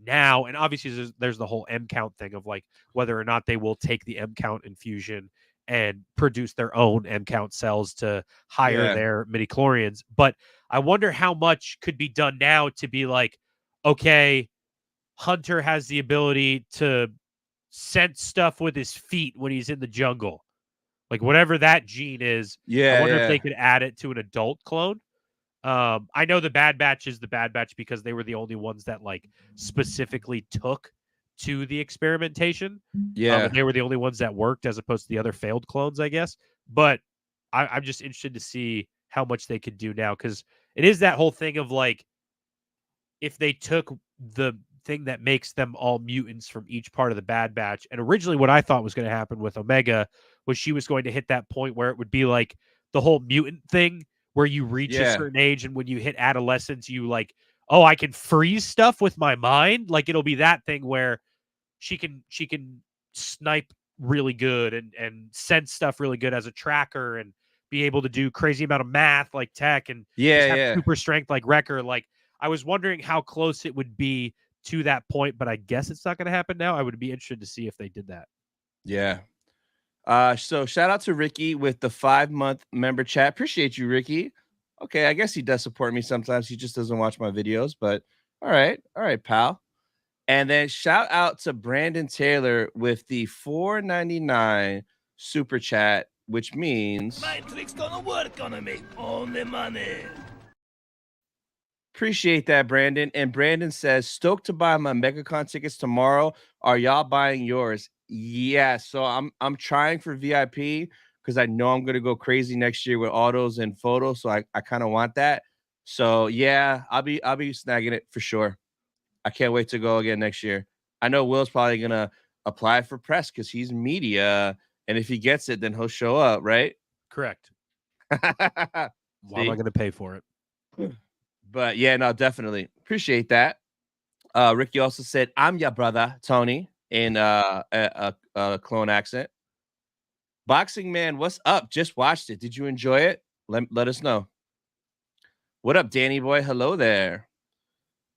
now. And obviously there's the whole M count thing of whether or not they will take the M count infusion and produce their own M count cells to hire Yeah. their midichlorians. But I wonder how much could be done now to be okay, Hunter has the ability to sense stuff with his feet when he's in the jungle. Whatever that gene is, I wonder if they could add it to an adult clone. I know the Bad Batch is the Bad Batch because they were the only ones that specifically took to the experimentation. Yeah. And they were the only ones that worked as opposed to the other failed clones, I guess. But I'm just interested to see how much they could do now, because it is that whole thing of if they took the thing that makes them all mutants from each part of the Bad Batch. And originally what I thought was going to happen with Omega was she was going to hit that point where it would be the whole mutant thing where you reach a certain age, and when you hit adolescence, you oh, I can freeze stuff with my mind. It'll be that thing where she can snipe really good and sense stuff really good as a tracker and be able to do crazy amount of math like Tech and just have super strength like Wrecker. I was wondering how close it would be to that point, but I guess it's not going to happen now. I would be interested to see if they did that. Yeah. So shout out to Ricky with the 5-month member chat. Appreciate you, Ricky. Okay, I guess he does support me sometimes. He just doesn't watch my videos, but all right, pal. And then shout out to Brandon Taylor with the $4.99 super chat, which means My trick's gonna work on me. Only money. appreciate that, Brandon. And Brandon says, stoked to buy my MegaCon tickets tomorrow. Are y'all buying yours? Yeah. So I'm trying for VIP because I know I'm gonna go crazy next year with autos and photos. So I kind of want that. So yeah, I'll be snagging it for sure. I can't wait to go again next year. I know Will's probably gonna apply for press because he's media, and if he gets it, then he'll show up, right? Correct. Why am I going to pay for it? But yeah, no, definitely appreciate that. Ricky also said, "I'm your brother, Tony," in a clone accent. Boxing Man, what's up? Just watched it. Did you enjoy it? Let us know. What up, Danny boy? Hello there.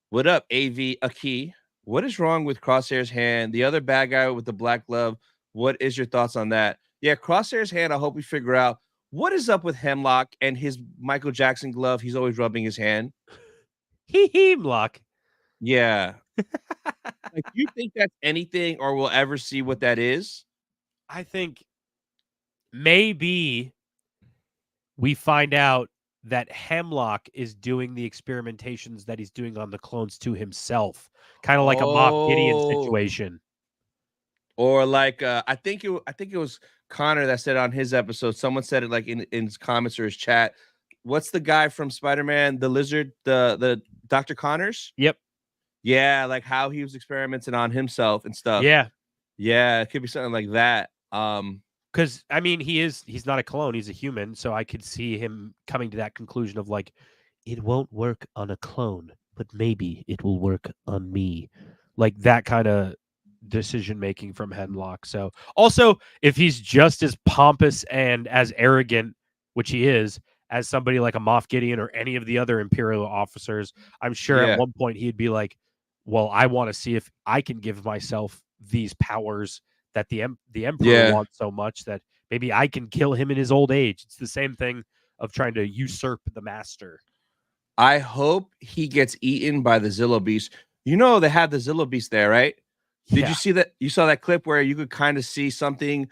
What up, AV Aki? What is wrong with Crosshair's hand? The other bad guy with the black glove. What is your thoughts on that? Yeah, Crosshair's hand. I hope we figure out what is up with Hemlock and his Michael Jackson glove. He's always rubbing his hand. Hemlock. Yeah. Do you think that's anything or we'll ever see what that is? I think maybe we find out that Hemlock is doing the experimentations that he's doing on the clones to himself, kind of like a Moff Gideon situation. Or I think it was Connor that said on his episode. Someone said it in his comments or his chat. What's the guy from Spider-Man, the lizard, the Dr. Connors? Yep. Yeah, how he was experimenting on himself and stuff. Yeah. Yeah, it could be something like that. Because I mean, he's not a clone, he's a human, so I could see him coming to that conclusion of it won't work on a clone, but maybe it will work on me. That kind of decision making from Hemlock. So also, if he's just as pompous and as arrogant, which he is, as somebody like a Moff Gideon or any of the other Imperial officers, I'm sure at one point he'd be like, well, I want to see if I can give myself these powers that the Emperor wants so much that maybe I can kill him in his old age. It's the same thing of trying to usurp the master. I hope he gets eaten by the Zillo Beast. You know they had the Zillo Beast there, right? Did you see that? You saw that clip where you could kind of see something,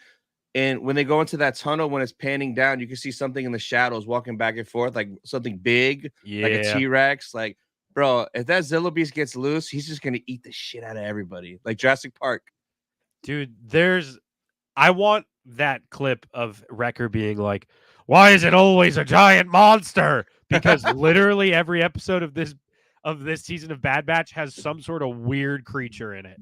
and when they go into that tunnel, when it's panning down, you can see something in the shadows walking back and forth, like something big, like a T-Rex. Bro, if that Zillo Beast gets loose, he's just gonna eat the shit out of everybody, like Jurassic Park. Dude, I want that clip of Wrecker being like, Why is it always a giant monster? Because literally every episode of this season of Bad Batch has some sort of weird creature in it.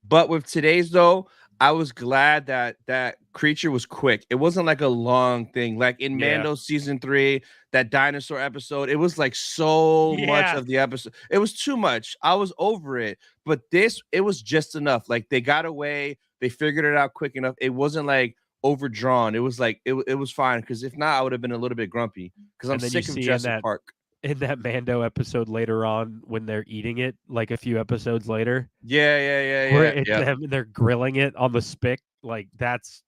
But with today's though, I was glad that that creature was quick. It wasn't like a long thing. Like in Yeah. Mando season 3, that dinosaur episode, it was like so much Yeah. of the episode. It was too much. I was over it. But this, it was just enough. Like they got away, they figured it out quick enough. It wasn't like overdrawn. It was like it was fine. Because if not, I would have been a little bit grumpy. Because I'm And then you sick of see in Jurassic Park. in that Mando episode later on when they're eating it, like a few episodes later, Yeah, where yeah, it's yeah. them and they're grilling it on the spit. Like that's,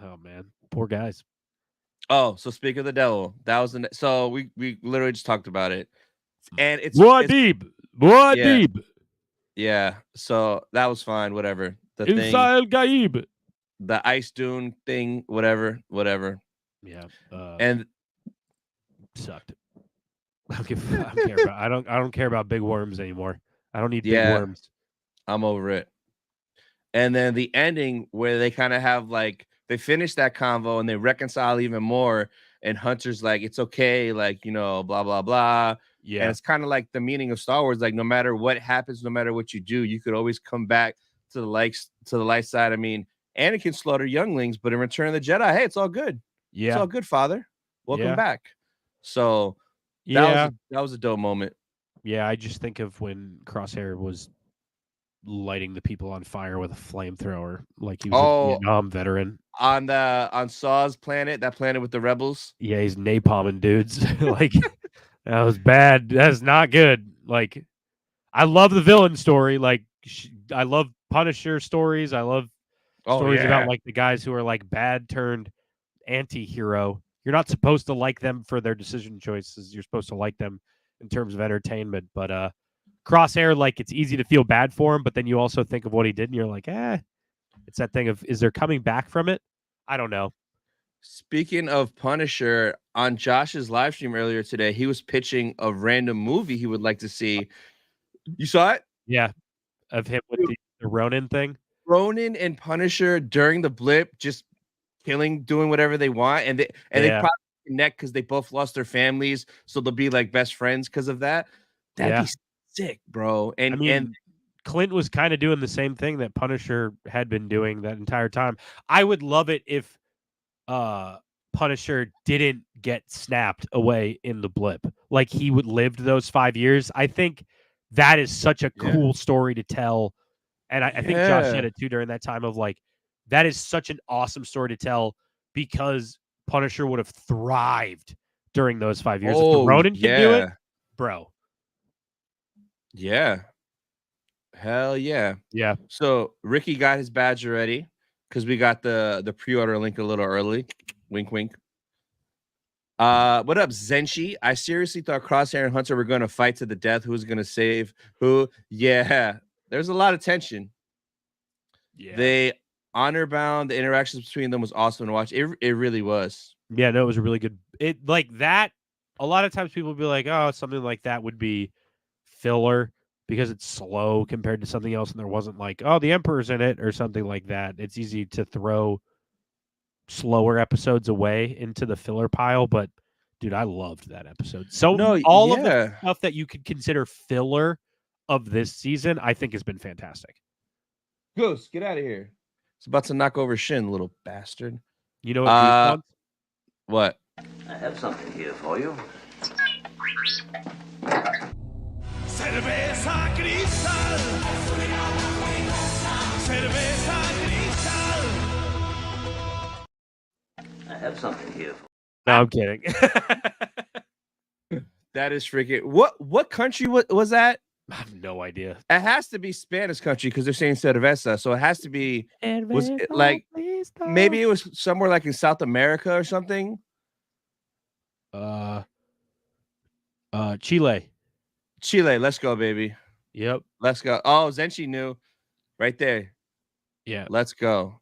oh man, poor guys. Oh, so speak of the devil. That was the so we literally just talked about it. And it's Muad'Dib. yeah. So that was fine. Whatever. The thing, Isael Gaib. the ice dune thing, whatever. Yeah. And Sucked. I don't care about. I don't care about big worms anymore. I don't need big Yeah. worms. I'm over it. And then the ending where they kind of have like they finish that convo and they reconcile even more. And Hunter's like, it's okay, like, you know, blah, blah, blah. And Yeah. it's kind of like the meaning of Star Wars. Like, no matter what happens, no matter what you do, you could always come back to the light side. I mean, Anakin slaughtered younglings, but in Return of the Jedi, hey, it's all good. It's Yeah. all good, Father. Welcome Yeah. back. So Yeah. that was a dope moment. Yeah. I just think of when Crosshair was lighting the people on fire with a flamethrower, like he was a Oh, Vietnam veteran. on Saw's planet, that planet with the rebels. Yeah, he's napalming dudes. Like that was bad. That's not good. Like I love the villain story. Like I love Punisher stories. I love stories about like the guys who are like bad turned anti-hero. You're not supposed to like them for their decision choices. You're supposed to like them in terms of entertainment. But Crosshair, like it's easy to feel bad for him, but then you also think of what he did and you're like, it's that thing of, is there coming back from it? I don't know. Speaking of Punisher, on Josh's live stream earlier today, he was pitching a random movie he would like to see. You saw it? Yeah. Of him with the Ronin thing. Ronin and Punisher during the blip, just killing, doing whatever they want, and they Yeah. probably connect because they both lost their families, so they'll be like best friends because of that. That'd be sick, bro. I mean, And Clint was kind of doing the same thing that Punisher had been doing that entire time. I would love it if Punisher didn't get snapped away in the blip. Like he would lived those 5 years. I think that is such a cool story to tell. And I think Josh said it too during that time of like, that is such an awesome story to tell because Punisher would have thrived during those 5 years. If the Ronin can do it, bro. Yeah. Hell yeah. Yeah. So Ricky got his badge already because we got the pre-order link a little early. Wink, wink. What up, Zenshi? I seriously thought Crosshair and Hunter were going to fight to the death. Who's going to save who? Yeah. There's a lot of tension. Yeah. They honor bound. The interactions between them was awesome to watch. It really was. Yeah, no, it was a really good. It like that. A lot of times people would be like, "Oh, something like that would be filler because it's slow compared to something else," and there wasn't like, "Oh, the Emperor's in it" or something like that. It's easy to throw slower episodes away into the filler pile, but dude, I loved that episode. So all of the stuff that you could consider filler of this season, I think has been fantastic. Goose, get out of here. It's about to knock over Shin, little bastard. You know what Goose wants? What? I have something here for you. Cerveza cristal. Cerveza cristal. I have something here for No, I'm kidding. That is freaking. What country was that? I have no idea. It has to be Spanish country because they're saying cerveza, so it has to be. Was it like maybe it was somewhere like in South America or something? Chile. Chile, let's go, baby. Yep. Let's go. Oh, Zenshi knew, right there. Yeah. Let's go.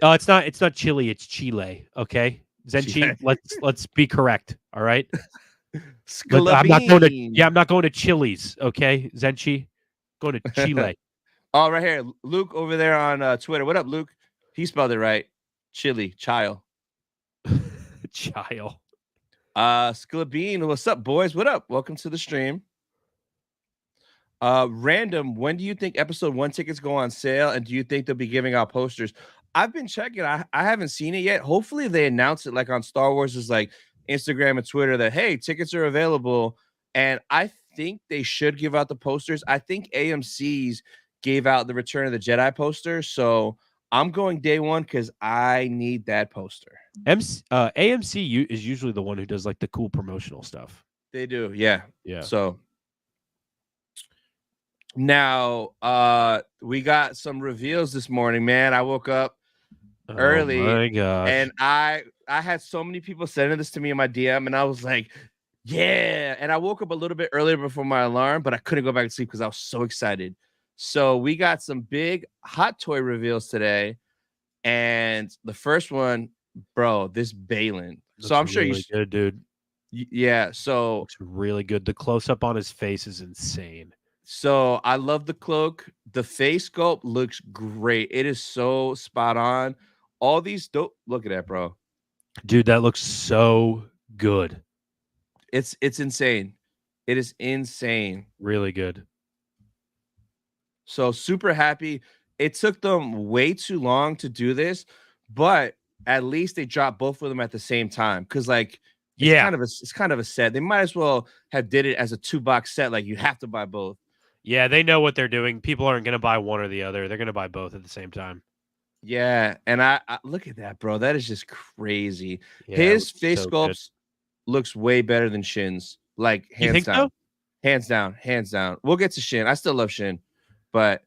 Oh, it's not Chile, it's Chile. Okay, Zenchi. Let's be correct. All right. I'm not going to Chili's. Okay, Zenchi. Going to Chile. Oh, right here, Luke over there on Twitter. What up, Luke? He spelled it right. Chile, child. Chile. Skillabine, what's up, boys? What up? Welcome to the stream. Random, when do you think episode 1 tickets go on sale? And do you think they'll be giving out posters? I've been checking. I haven't seen it yet. Hopefully they announce it like on Star Wars' like Instagram and Twitter that hey, tickets are available. And I think they should give out the posters. I think AMC's gave out the Return of the Jedi poster. So I'm going day one because I need that poster. AMC is usually the one who does like the cool promotional stuff. They do, yeah. Yeah. So now we got some reveals this morning, man. I woke up early. Oh my gosh. And I had so many people sending this to me in my DM, and I was like, yeah. And I woke up a little bit earlier before my alarm, but I couldn't go back to sleep because I was so excited. So we got some big hot toy reveals today. And the first one, bro, this Balin. So I'm sure really good, dude. Yeah, so Looks really good. The close-up on his face is insane. So I love the cloak. The face sculpt looks great. It is so spot on. All these dope. Look at that, bro. Dude, that looks so good. It's insane. It is insane. Really good. So super happy. It took them way too long to do but at least they dropped both of them at the same time. Cause like it's kind of a set. They might as well have did it as a 2-box set. Like you have to buy both. Yeah, they know what they're doing. People aren't going to buy one or the other. They're going to buy both at the same time. Yeah, and I look at that, bro. That is just crazy. Yeah, His face so sculpts looks way better than Shin's. Like hands down. So? Hands down. Hands down. We'll get to Shin. I still love Shin. But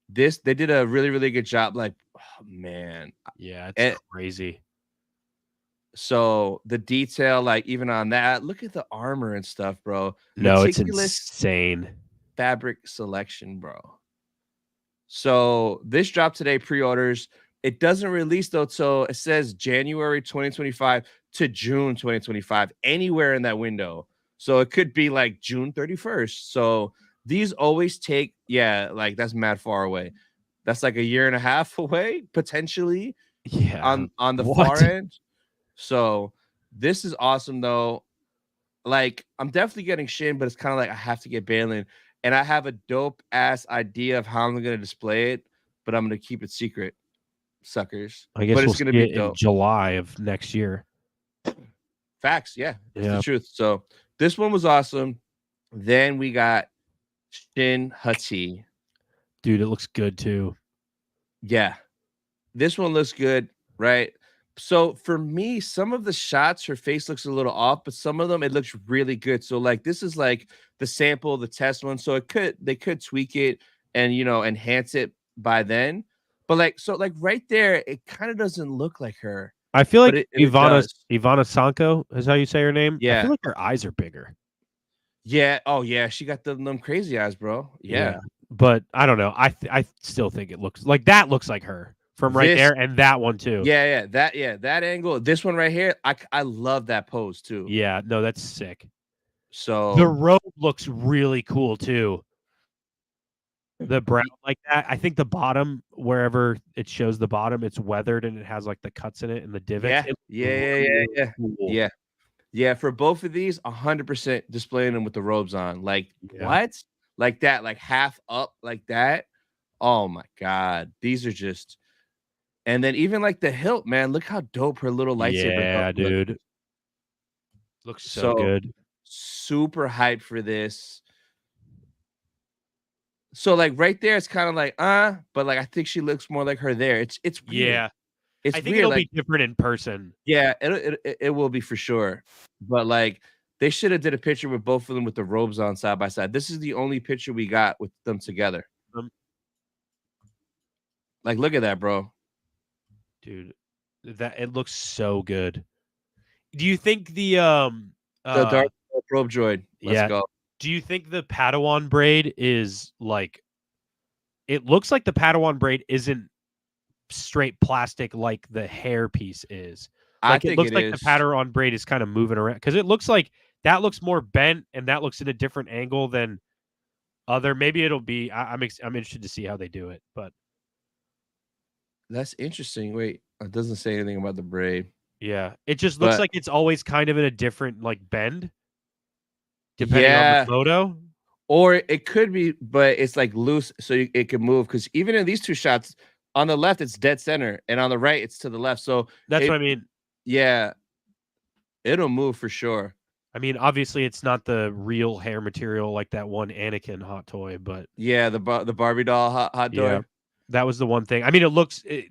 they did a really, really good job. Like, oh man. Yeah, it's crazy. So the detail, like even on that, look at the armor and stuff, bro. No, it's insane. Fabric selection, bro. So this dropped today, pre-orders. It doesn't release though till it says January 2025 to June 2025, anywhere in that window. So it could be like June 31st. So these always take, like that's mad far away. That's like a year and a half away, potentially. Yeah. On the far end. So this is awesome though. Like I'm definitely getting Shin, but it's kind of like I have to get Balin. And I have a dope ass idea of how I'm gonna display it, but I'm gonna keep it secret, suckers. I guess it's gonna be dope. In July of next year. Facts, yeah, it's the truth. So this one was awesome. Then we got Shin Hati. Dude, it looks good too. Yeah, this one looks good, right? So for me, some of the shots, her face looks a little off, but some of them it looks really good. So like this is like the sample, the test one. So they could tweak it and enhance it by then. But like right there, it kind of doesn't look like her. I feel like Ivana Sanko is how you say her name. Yeah, I feel like her eyes are bigger. Yeah. Oh yeah, she got them crazy eyes, bro. Yeah. But I don't know. I still think it looks like that looks like her. From right there and that one too. Yeah, that angle. This one right here, I love that pose too. Yeah, no, that's sick. So the robe looks really cool too. The brown like that. I think the bottom, wherever it shows the bottom, it's weathered and it has like the cuts in it and the divots. Yeah. Yeah, for both of these, 100% displaying them with the robes on. Like what? Like that, like half up like that. Oh my god, these are just. And then even like the hilt, man, look how dope her little lightsaber. Yeah, dude. Looks so good. Super hyped for this. So like right there, it's kind of like, but like I think she looks more like her there. It's weird. Yeah. It's I think weird. It'll be different in person. Yeah, it will be for sure. But like they should have did a picture with both of them with the robes on side by side. This is the only picture we got with them together. Like, look at that, bro. Dude, that it looks so good. Do you think the dark probe droid? Let's go. Do you think the Padawan braid is like? It looks like the Padawan braid isn't straight plastic like the hair piece is. Like it looks like the Padawan braid is kind of moving around because it looks like that looks more bent and that looks in a different angle than other. Maybe it'll be. I'm interested to see how they do it, but. That's interesting. Wait, it doesn't say anything about the braid. Yeah. It just looks But like it's always kind of in a different like bend, depending on the yeah, photo. or it could be, but it's like loose, so it can move. Because even in these two shots, on the left it's dead center, and on the right it's to the left. So That's it, what I mean. yeah, it'll move for sure. I mean, obviously it's not the real hair material like that one Anakin hot toy, but Yeah, the Barbie doll hot yeah, toy. that was the one thing. I mean,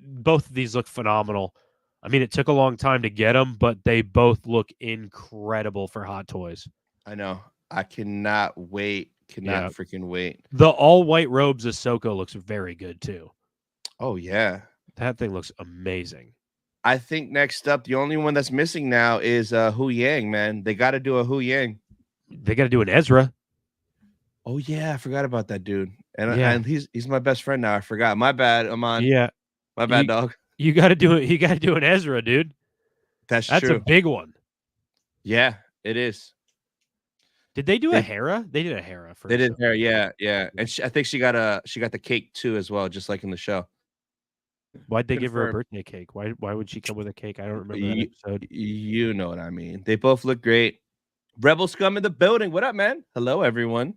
both of these look phenomenal. I mean, it took a long time to get them, but they both look incredible for hot toys. I know. I cannot wait. Cannot Yeah. freaking wait. The all white robes Ahsoka looks very good too. Oh yeah. That thing looks amazing. I think next up, the only one that's missing now is Hu Yang, man. They got to do a Hu Yang. They got to do an Ezra. Oh yeah, I forgot about that dude. And Yeah. and he's my best friend now. I forgot. My bad, Amon. Yeah. My bad, dog. You got to do it. You got to do an Ezra, dude. That's That's true. a big one. Yeah, it is. Did they do a Hera? They did a Hera for. They did Ahsoka. her, yeah, yeah. And I think she got the cake too as well, just like in the show. Why'd they give her a Confirmed. birthday cake? Why would she come with a cake? I don't remember that You, episode. you know what I mean. They both look great. Rebel Scum in the building. What up, man? Hello, everyone.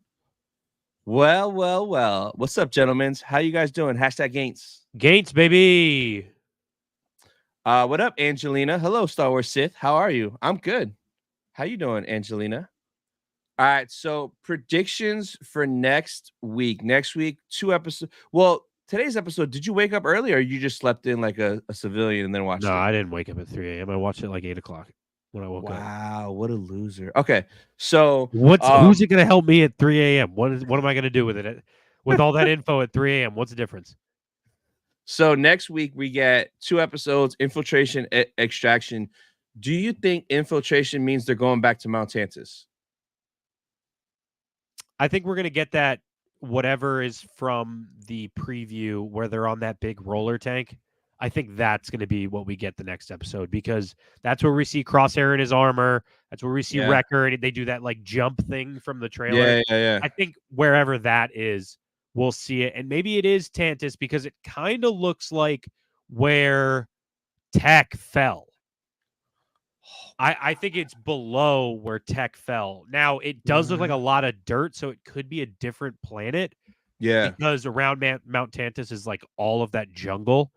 Well. What's up, gentlemen? How you guys doing? Hashtag Gaints. Gates, baby. What up, Angelina? Hello, Star Wars Sith. How are you? I'm good. How you doing, Angelina? All right, so predictions for next week. Next week, 2 episodes. Well, today's episode, did you wake up early or you just slept in like a civilian and then watched No, it? I didn't wake up at 3 a.m. I watched it like 8 o'clock when I woke up. Wow, what a loser. Okay, so Who's it going to help me at 3 a.m.? What am I going to do with it? With all that info at 3 a.m., what's the difference? So next week we get 2 episodes, Infiltration, Extraction. Do you think Infiltration means they're going back to Mount Tantus? I think we're going to get that whatever is from the preview where they're on that big roller tank. I think that's going to be what we get the next episode because that's where we see Crosshair in his armor. That's where we see Wrecker, and they do that like jump thing from the trailer. Yeah. I think wherever that is, we'll see it. And maybe it is Tantus because it kind of looks like where Tech fell. I think it's below where Tech fell. Now, it does look like a lot of dirt, so it could be a different planet. Yeah. Because around Mount Tantus is like all of that jungle.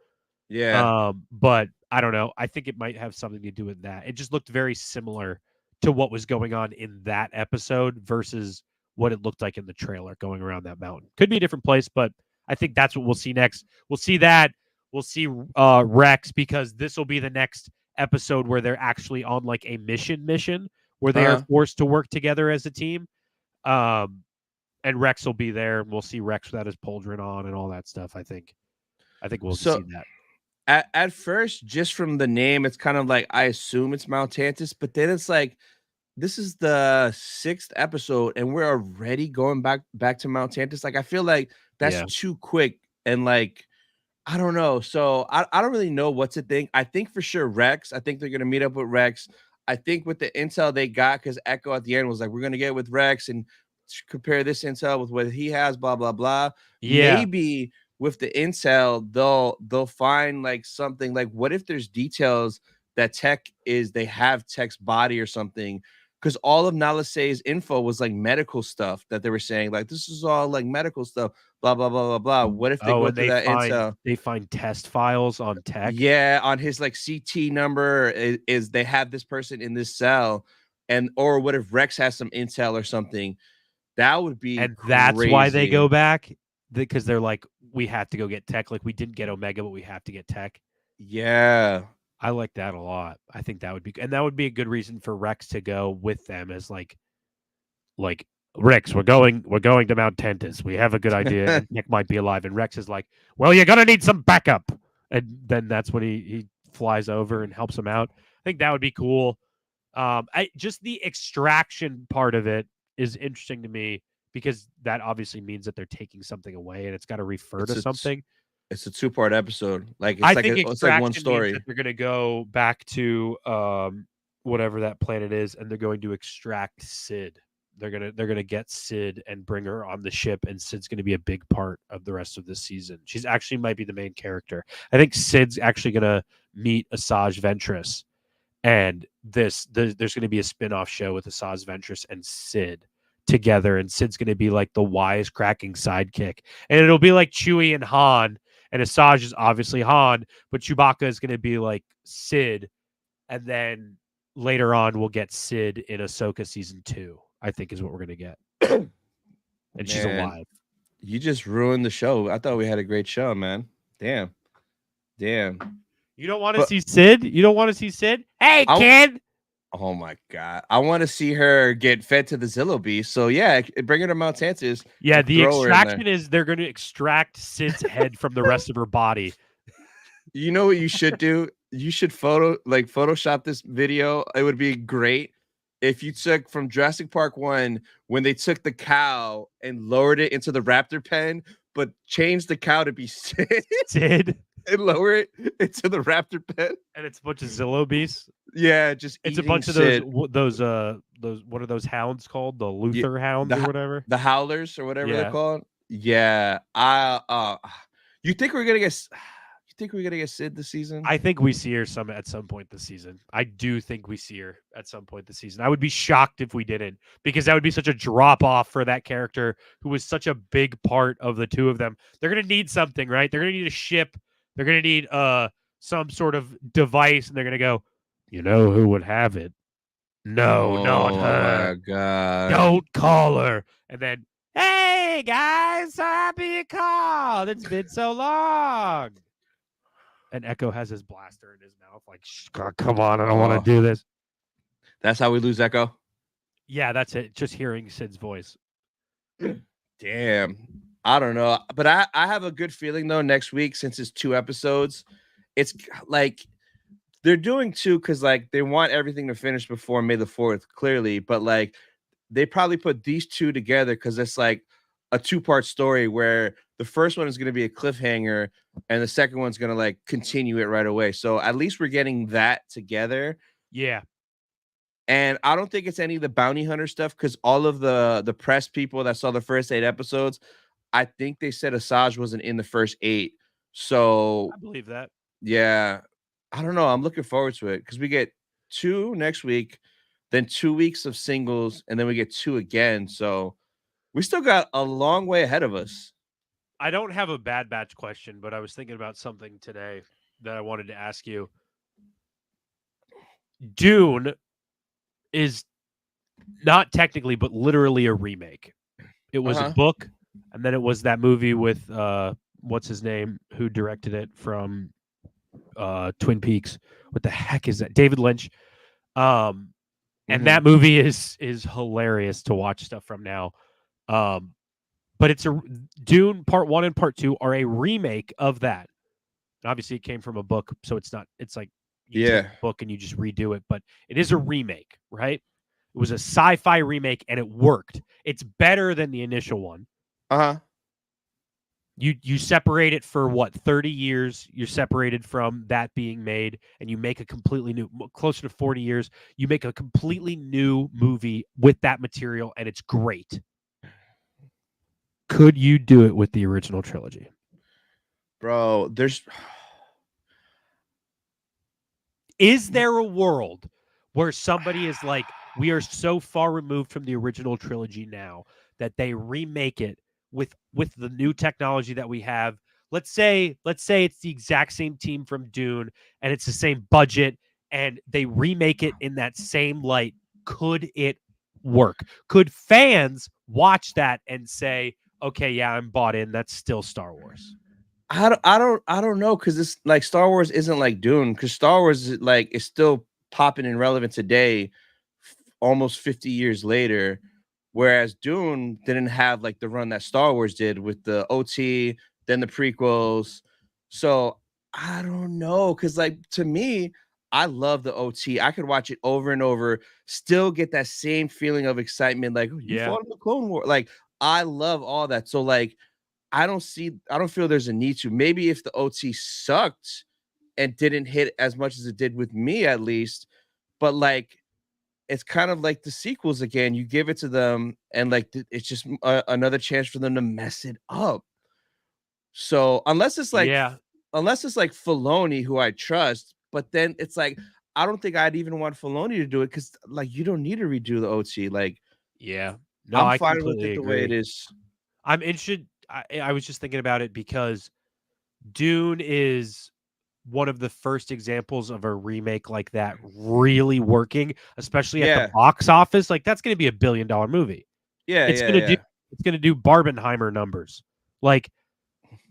Yeah. But I don't know. I think it might have something to do with that. It just looked very similar to what was going on in that episode versus what it looked like in the trailer going around that mountain. Could be a different place, but I think that's what we'll see next. We'll see that. We'll see Rex because this will be the next episode where they're actually on like a mission where they are forced to work together as a team. And Rex will be there, and we'll see Rex without his pauldron on and all that stuff. I think we'll see that. At first, just from the name, it's kind of like I assume it's Mount Tantus, but then it's like this is the 6th episode, and we're already going back to Mount Tantus. Like I feel like that's too quick, and like I don't know. So I don't really know what to think. I think for sure Rex. I think they're gonna meet up with Rex. I think with the intel they got, because Echo at the end was like, we're gonna get with Rex and compare this intel with what he has, blah blah blah. Yeah. Maybe with the intel they'll find like something like, what if there's details that Tech is, they have Tech's body or something, because all of Nalisay's info was like medical stuff that they were saying, like this is all like medical stuff, blah blah blah blah blah. What if they go through that intel? They find test files on Tech. Yeah, on his like CT number is they have this person in this cell, and or what if Rex has some intel or something? That would be, and that's why they go back, because they're like, we have to go get Tech. Like we didn't get Omega, but we have to get Tech. Yeah, I like that a lot. I think that would be, and that would be a good reason for Rex to go with them as like Rex, we're going to Mount Tantus. We have a good idea. And Nick might be alive, and Rex is like, well, you're gonna need some backup, and then that's when he flies over and helps him out. I think that would be cool. Just the extraction part of it is interesting to me because that obviously means that they're taking something away, and it's got to refer to something. It's a 2-part episode. Like it's I like think it's like one story. They're going to go back to whatever that planet is, and they're going to extract Sid. They're gonna get Sid and bring her on the ship, and Sid's going to be a big part of the rest of this season. She's actually might be the main character. I think Sid's actually going to meet Asajj Ventress, and there's going to be a spin-off show with Asajj Ventress and Sid together, and Sid's going to be like the wisecracking sidekick, and it'll be like Chewie and Han, and Asajj is obviously Han, but Chewbacca is going to be like Sid, and then later on we'll get Sid in Ahsoka season 2, I think is what we're going to get. And she's Man, alive. You just ruined the show. I thought we had a great show, man. Damn. You don't want to But- see Sid? You don't want to see Sid? Hey, kid! Oh my god, I want to see her get fed to the Zillo Beast. So yeah, bring her to Mount Tantus. Yeah, the throw her in extraction there. is they're going to extract Sid's head from the rest of her body. You know what you should do? You should Photoshop this video. It would be great if you took from Jurassic Park 1 when they took the cow and lowered it into the raptor pen, but changed the cow to be Sid Sid, and lower it into the raptor pen. and it's a bunch of Zillo beasts. Yeah, just It's a eating bunch of Sid. those what are those hounds called? The Luther hounds the or ho- whatever. the howlers or whatever Yeah. they're called. Yeah, you think we're gonna get? You think we're gonna get Sid this season? I think we see her at some point this season. I do think we see her at some point this season. I would be shocked if we didn't, because that would be such a drop off for that character who was such a big part of the two of them. They're gonna need something, right? They're gonna need a ship. They're gonna need some sort of device, and they're gonna go, you know who would have it? No, not her. Oh my god! Don't call her. And then, hey guys, so happy you called. It's been so long. And Echo has his blaster in his mouth, like, come on, I don't want to do this. That's how we lose Echo. Yeah, that's it. Just hearing Sid's voice. Damn, I don't know, but I have a good feeling though. Next week, since it's 2 episodes, it's like they're doing 2 because like they want everything to finish before May the 4th, clearly. But like they probably put these 2 together because it's like a 2-part story where the first one is going to be a cliffhanger and the second one's going to like continue it right away. So at least we're getting that together. Yeah. And I don't think it's any of the bounty hunter stuff because all of the press people that saw the first 8 episodes, I think they said Asajj wasn't in the first 8. So I believe that. yeah, I don't know. I'm looking forward to it because we get 2 next week, then 2 weeks of singles, and then we get 2 again. So we still got a long way ahead of us. I don't have a Bad Batch question, but I was thinking about something today that I wanted to ask you. Dune is not technically, but literally a remake. It was a book, and then it was that movie with what's his name, who directed it from Twin Peaks. What the heck is that? David Lynch. And that movie is hilarious to watch stuff from now. But it's a Dune Part 1 and Part 2 are a remake of that. And obviously, it came from a book, so it's not. It's like you take the book and you just redo it, but it is a remake, right? It was a sci-fi remake, and it worked. It's better than the initial one. You separate it for what, 30 years? You're separated from that being made, and you make a completely new, closer to 40 years. You make a completely new movie with that material, and it's great. Could you do it with the original trilogy? Bro, Is there a world where somebody is like, we are so far removed from the original trilogy now that they remake it with the new technology that we have? Let's say it's the exact same team from Dune and it's the same budget and they remake it in that same light. Could it work? Could fans watch that and say, okay, yeah, I'm bought in. That's still Star Wars. I don't know, because it's like Star Wars isn't like Dune, because Star Wars is still popping and relevant today, almost 50 years later, whereas Dune didn't have like the run that Star Wars did with the OT, then the prequels. So I don't know, because like to me, I love the OT. I could watch it over and over, still get that same feeling of excitement, like you fought in the Clone War. Like I love all that. So like I don't feel there's a need to. Maybe if the OT sucked and didn't hit as much as it did with me, at least, but like it's kind of like the sequels again. You give it to them, and like it's just another chance for them to mess it up. So unless it's like Filoni, who I trust, but then it's like I don't think I'd even want Filoni to do it because like you don't need to redo the OT. Like Yeah. No, I'm I fine with completely it the way it agree. is. I'm interested. I was just thinking about it because Dune is one of the first examples of a remake like that really working, especially at the Yeah. box office. Like that's going to be $1 billion movie. Yeah, It's yeah, going to do yeah. it's going to do Barbenheimer numbers. Like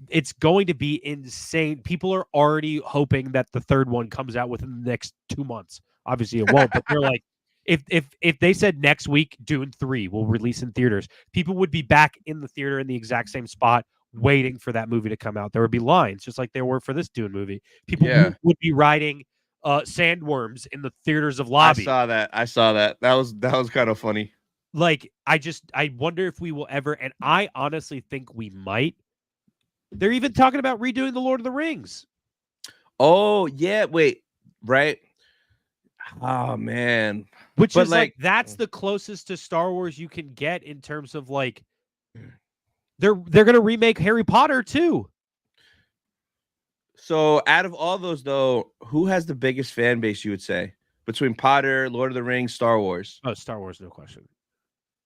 it's going to be insane. People are already hoping that the third one comes out within the next 2 months. Obviously it won't, but they're like if they said next week Dune 3 will release in theaters, people would be back in the theater in the exact same spot waiting for that movie to come out. There would be lines just like there were for this Dune movie. People Yeah. would be riding sandworms in the theaters of I lobby. saw that. I saw that. That was kind of funny. Like I wonder if we will ever, and I honestly think we might. They're even talking about redoing the Lord of the Rings. Oh, yeah, wait. Right? Oh man. Which But is like that's the closest to Star Wars you can get in terms of like they're gonna remake Harry Potter too. so out of all those though, who has the biggest fan base you would say? Between Potter, Lord of the Rings, Star Wars. Oh, Star Wars, no question.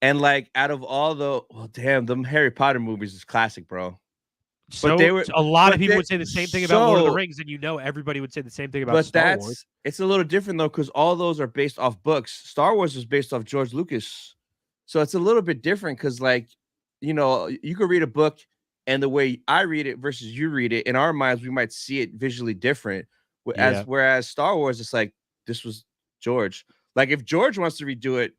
And like out of all the well, damn, them Harry Potter movies is classic, bro. So they were- a lot of but people they- would say the same thing about Lord of the so- Rings, and everybody would say the same thing about But Star Wars. it's a little different though, because all those are based off books. Star Wars was based off George Lucas. So it's a little bit different because, like, you know, you could read a book and the way I read it versus you read it, in our minds, we might see it visually different. Yeah. Whereas Star Wars, it's like, this was George. Like, if George wants to redo it,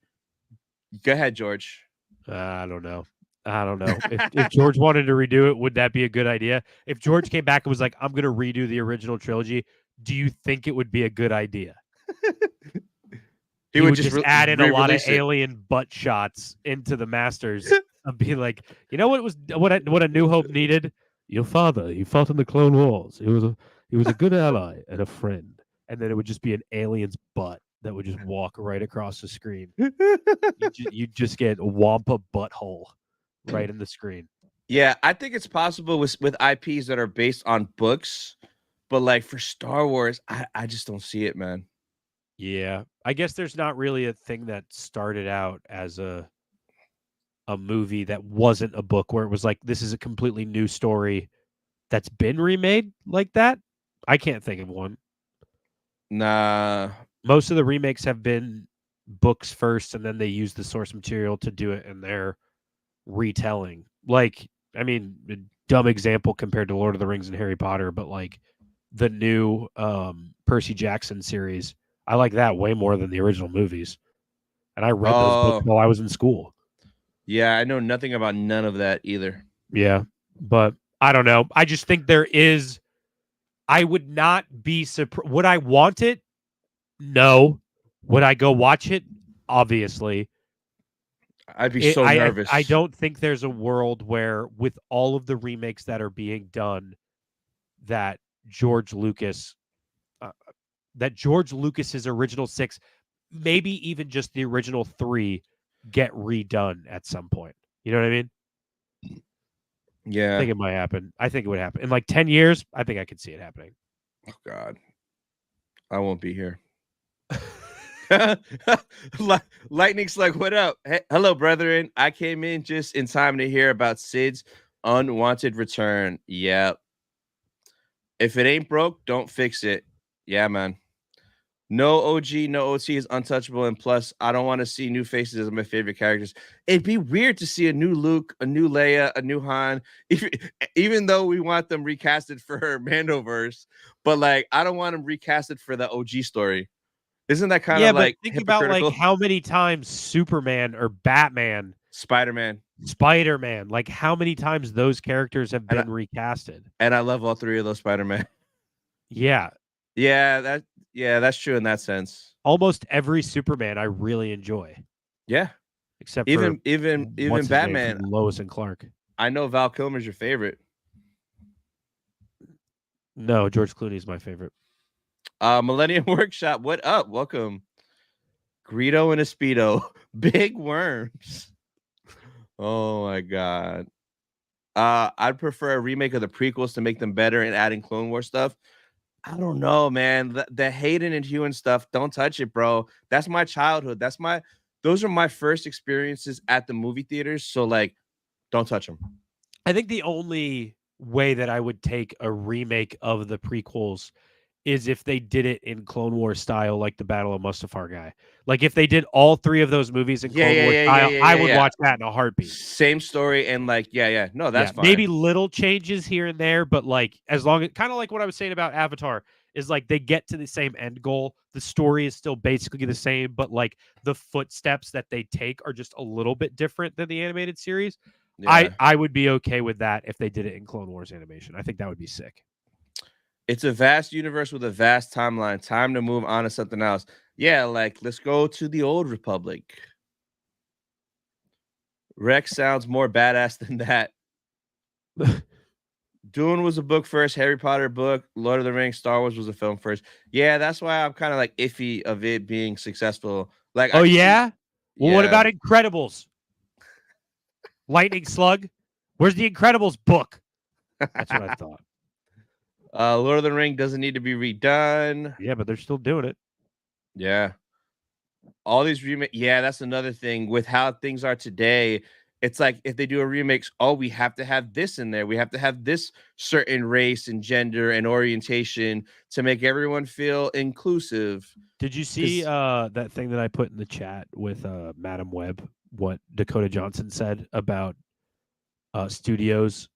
go ahead, George. I don't know. If George wanted to redo it, would that be a good idea? If George came back and was like, I'm going to redo the original trilogy, do you think it would be a good idea? He would just add in a lot of alien butt shots into the Masters and be like, you know what a New Hope needed? Your father, he fought in the Clone Wars. He was a good ally and a friend. And then it would just be an alien's butt that would just walk right across the screen. You just get Wampa butthole right in the screen. Yeah, I think it's possible with IPs that are based on books, but like for Star Wars, I just don't see it, man. Yeah, I guess there's not really a thing that started out as a movie that wasn't a book where it was like this is a completely new story that's been remade like that. I can't think of one. Nah. Most of the remakes have been books first, and then they use the source material to do it in their retelling. Like, I mean, a dumb example compared to Lord of the Rings and Harry Potter, but like the new Percy Jackson series, I like that way more than the original movies. And I read those books while I was in school. Yeah, I know nothing about none of that either. Yeah, but I don't know. I just think there is. I would not be surprised. Would I want it? No. Would I go watch it? Obviously. I'd be so nervous. I don't think there's a world where, with all of the remakes that are being done, that George Lucas's original 6, maybe even just the original 3, get redone at some point. You know what I mean? Yeah. I think it might happen. I think it would happen. In like 10 years, I think I could see it happening. Oh, God. I won't be here. Lightning's like, what up? Hey, hello, brethren. I came in just in time to hear about Sid's unwanted return. Yep. If it ain't broke, don't fix it. Yeah, man. No OG, no OT is untouchable. And plus, I don't want to see new faces as my favorite characters. It'd be weird to see a new Luke, a new Leia, a new Han, even though we want them recasted for Mandoverse. But like, I don't want them recasted for the OG story. Isn't that kind of like think about like how many times Superman or Batman, Spider-Man, like how many times those characters have been recasted. And I love all 3 of those Spider-Man. Yeah. Yeah, that's true in that sense. Almost every Superman I really enjoy. Yeah. Except even for Batman, Lois and Clark. I know Val Kilmer's your favorite. No, George Clooney's my favorite. Millennium Workshop, what up? Welcome. Greedo and a Speedo. Big worms. Oh my God. I'd prefer a remake of the prequels to make them better and adding Clone Wars stuff. I don't know, man. The Hayden and Hugh and stuff, don't touch it, bro. That's my childhood. Those are my first experiences at the movie theaters. So like, don't touch them. I think the only way that I would take a remake of the prequels is if they did it in Clone Wars style, like the Battle of Mustafar guy. Like if they did all 3 of those movies in Clone Wars style, I would watch that in a heartbeat. Same story and like, yeah. No, that's fine. Maybe little changes here and there, but like as long as kind of like what I was saying about Avatar is like they get to the same end goal. The story is still basically the same, but like the footsteps that they take are just a little bit different than the animated series. Yeah. I would be okay with that if they did it in Clone Wars animation. I think that would be sick. It's a vast universe with a vast timeline. Time to move on to something else. Yeah, like let's go to the Old Republic. Rex sounds more badass than that. Dune was a book first, Harry Potter book, Lord of the Rings, Star Wars was a film first. Yeah, that's why I'm kind of like iffy of it being successful. Like, oh yeah? Well, what yeah. about Incredibles? Lightning Slug? Where's the Incredibles book? That's what I thought. Lord of the Ring doesn't need to be redone. Yeah, but they're still doing it. Yeah. All these remakes. Yeah, that's another thing with how things are today. It's like if they do a remake, oh, we have to have this in there. We have to have this certain race and gender and orientation to make everyone feel inclusive. Did you see that thing that I put in the chat with Madam Web? What Dakota Johnson said about studios?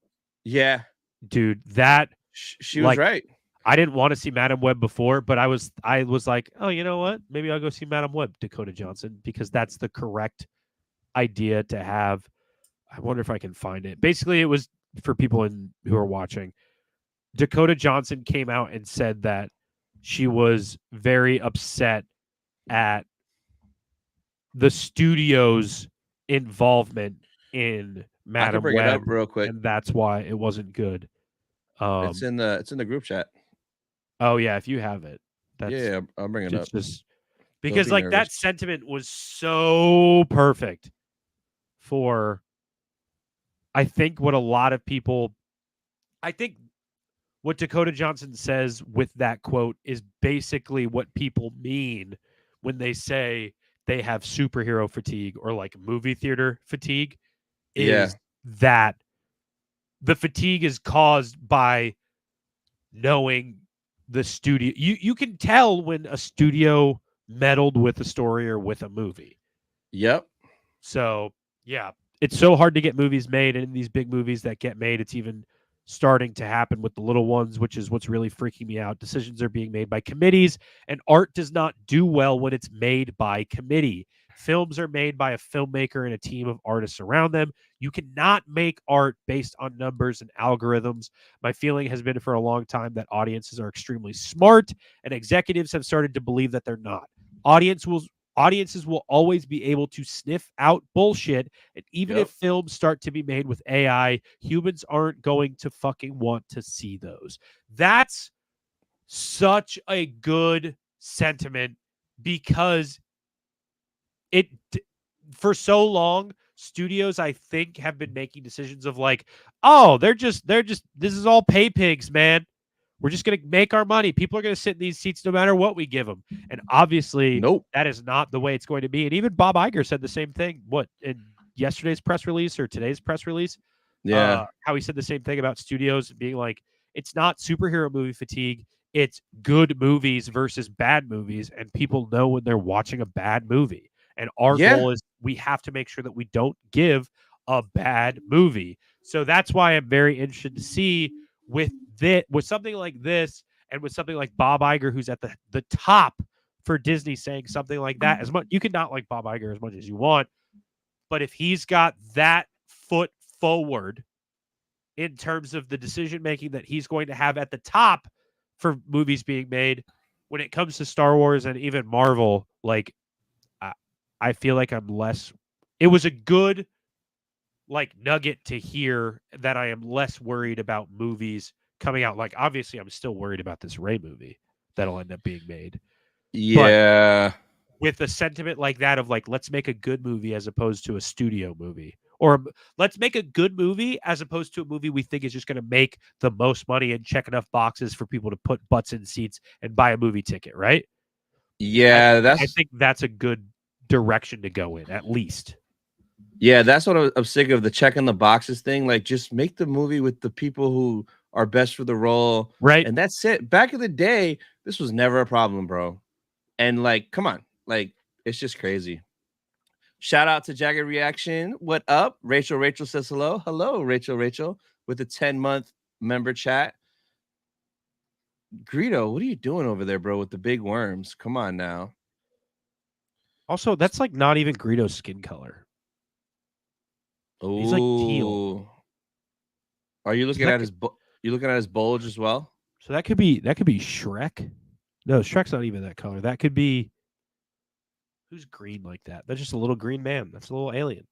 Yeah, dude, that she was right. I didn't want to see Madam Web before, but I was like, oh, you know what? Maybe I'll go see Madam Web, Dakota Johnson, because that's the correct idea to have. I wonder if I can find it. Basically, it was for people who are watching. Dakota Johnson came out and said that she was very upset at the studio's involvement in Madam Web. It up real quick, and that's why it wasn't good. It's in the group chat. Oh yeah, if you have it, yeah, I'll bring it up. Just because like nervous. That sentiment was so perfect for. I think what a lot of people, I think what Dakota Johnson says with that quote is basically what people mean when they say they have superhero fatigue or like movie theater fatigue. Is that the fatigue is caused by knowing the studio. You can tell when a studio meddled with a story or with a movie. Yep. So yeah, it's so hard to get movies made, and in these big movies that get made, it's even starting to happen with the little ones, which is what's really freaking me out. Decisions are being made by committees, and art does not do well when it's made by committee. Films are made by a filmmaker and a team of artists around them. You cannot make art based on numbers and algorithms. My feeling has been for a long time that audiences are extremely smart, and executives have started to believe that they're not. Audiences will always be able to sniff out bullshit, and even if films start to be made with AI, humans aren't going to fucking want to see those. That's such a good sentiment, because for so long, studios, I think, have been making decisions of like, oh, they're just this is all pay pigs, man. We're just going to make our money. People are going to sit in these seats no matter what we give them. And obviously, that is not the way it's going to be. And even Bob Iger said the same thing. What, in yesterday's press release or today's press release? Yeah. How he said the same thing about studios being like, it's not superhero movie fatigue. It's good movies versus bad movies. And people know when they're watching a bad movie. And our goal is we have to make sure that we don't give a bad movie. So that's why I'm very interested to see with something like this, and with something like Bob Iger, who's at the top for Disney, saying something like that. As much you can not like Bob Iger as much as you want, but if he's got that foot forward in terms of the decision making that he's going to have at the top for movies being made, when it comes to Star Wars and even Marvel, like I feel like I'm less. It was a good like nugget to hear that I am less worried about movies coming out. Like, obviously, I'm still worried about this Rey movie that'll end up being made. Yeah. But with a sentiment like that of like, let's make a good movie as opposed to a studio movie Or let's make a good movie as opposed to a movie we think is just going to make the most money and check enough boxes for people to put butts in seats and buy a movie ticket, right? Yeah, I think that's a good direction to go in, at least. Yeah, that's what I'm sick of, the checking the boxes thing. Like, just make the movie with the people who are best for the role, Right. and that's it. Back in the day, this was never a problem, bro. And like, come on, like, it's just crazy. Shout out to Jagged Reaction. What up? Rachel says hello. Hello, Rachel, with a 10-month member chat. Greedo, what are you doing over there, bro, with the big worms? Come on now. Also, that's like not even Greedo's skin color. Ooh. He's like teal. Are you looking at his bulge as well? So that could be Shrek. No, Shrek's not even that color. That could be who's green like that. That's just a little green man. That's a little alien.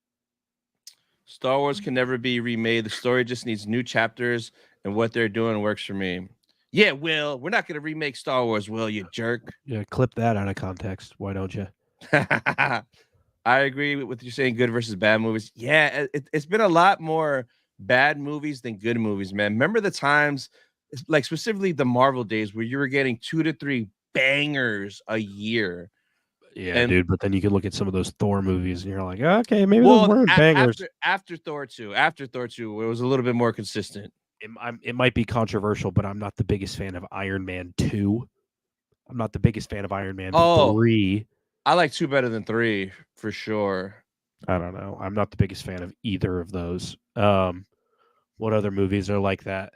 Star Wars can never be remade. The story just needs new chapters, and what they're doing works for me. Yeah, Will, we're not gonna remake Star Wars, Will, you jerk. Yeah, clip that out of context. Why don't you? I agree with what you're saying. Good versus bad movies. Yeah, it's been a lot more bad movies than good movies, man. Remember the times, like specifically the Marvel days, where you were getting 2 to 3 bangers a year. Yeah, dude. But then you can look at some of those Thor movies, and you're like, okay, maybe those Well, weren't bangers. after Thor 2, it was a little bit more consistent. It might be controversial, but I'm not the biggest fan of Iron Man 2. I'm not the biggest fan of Iron Man 3. I like 2 better than 3 for sure. I don't know. I'm not the biggest fan of either of those. What other movies are like that?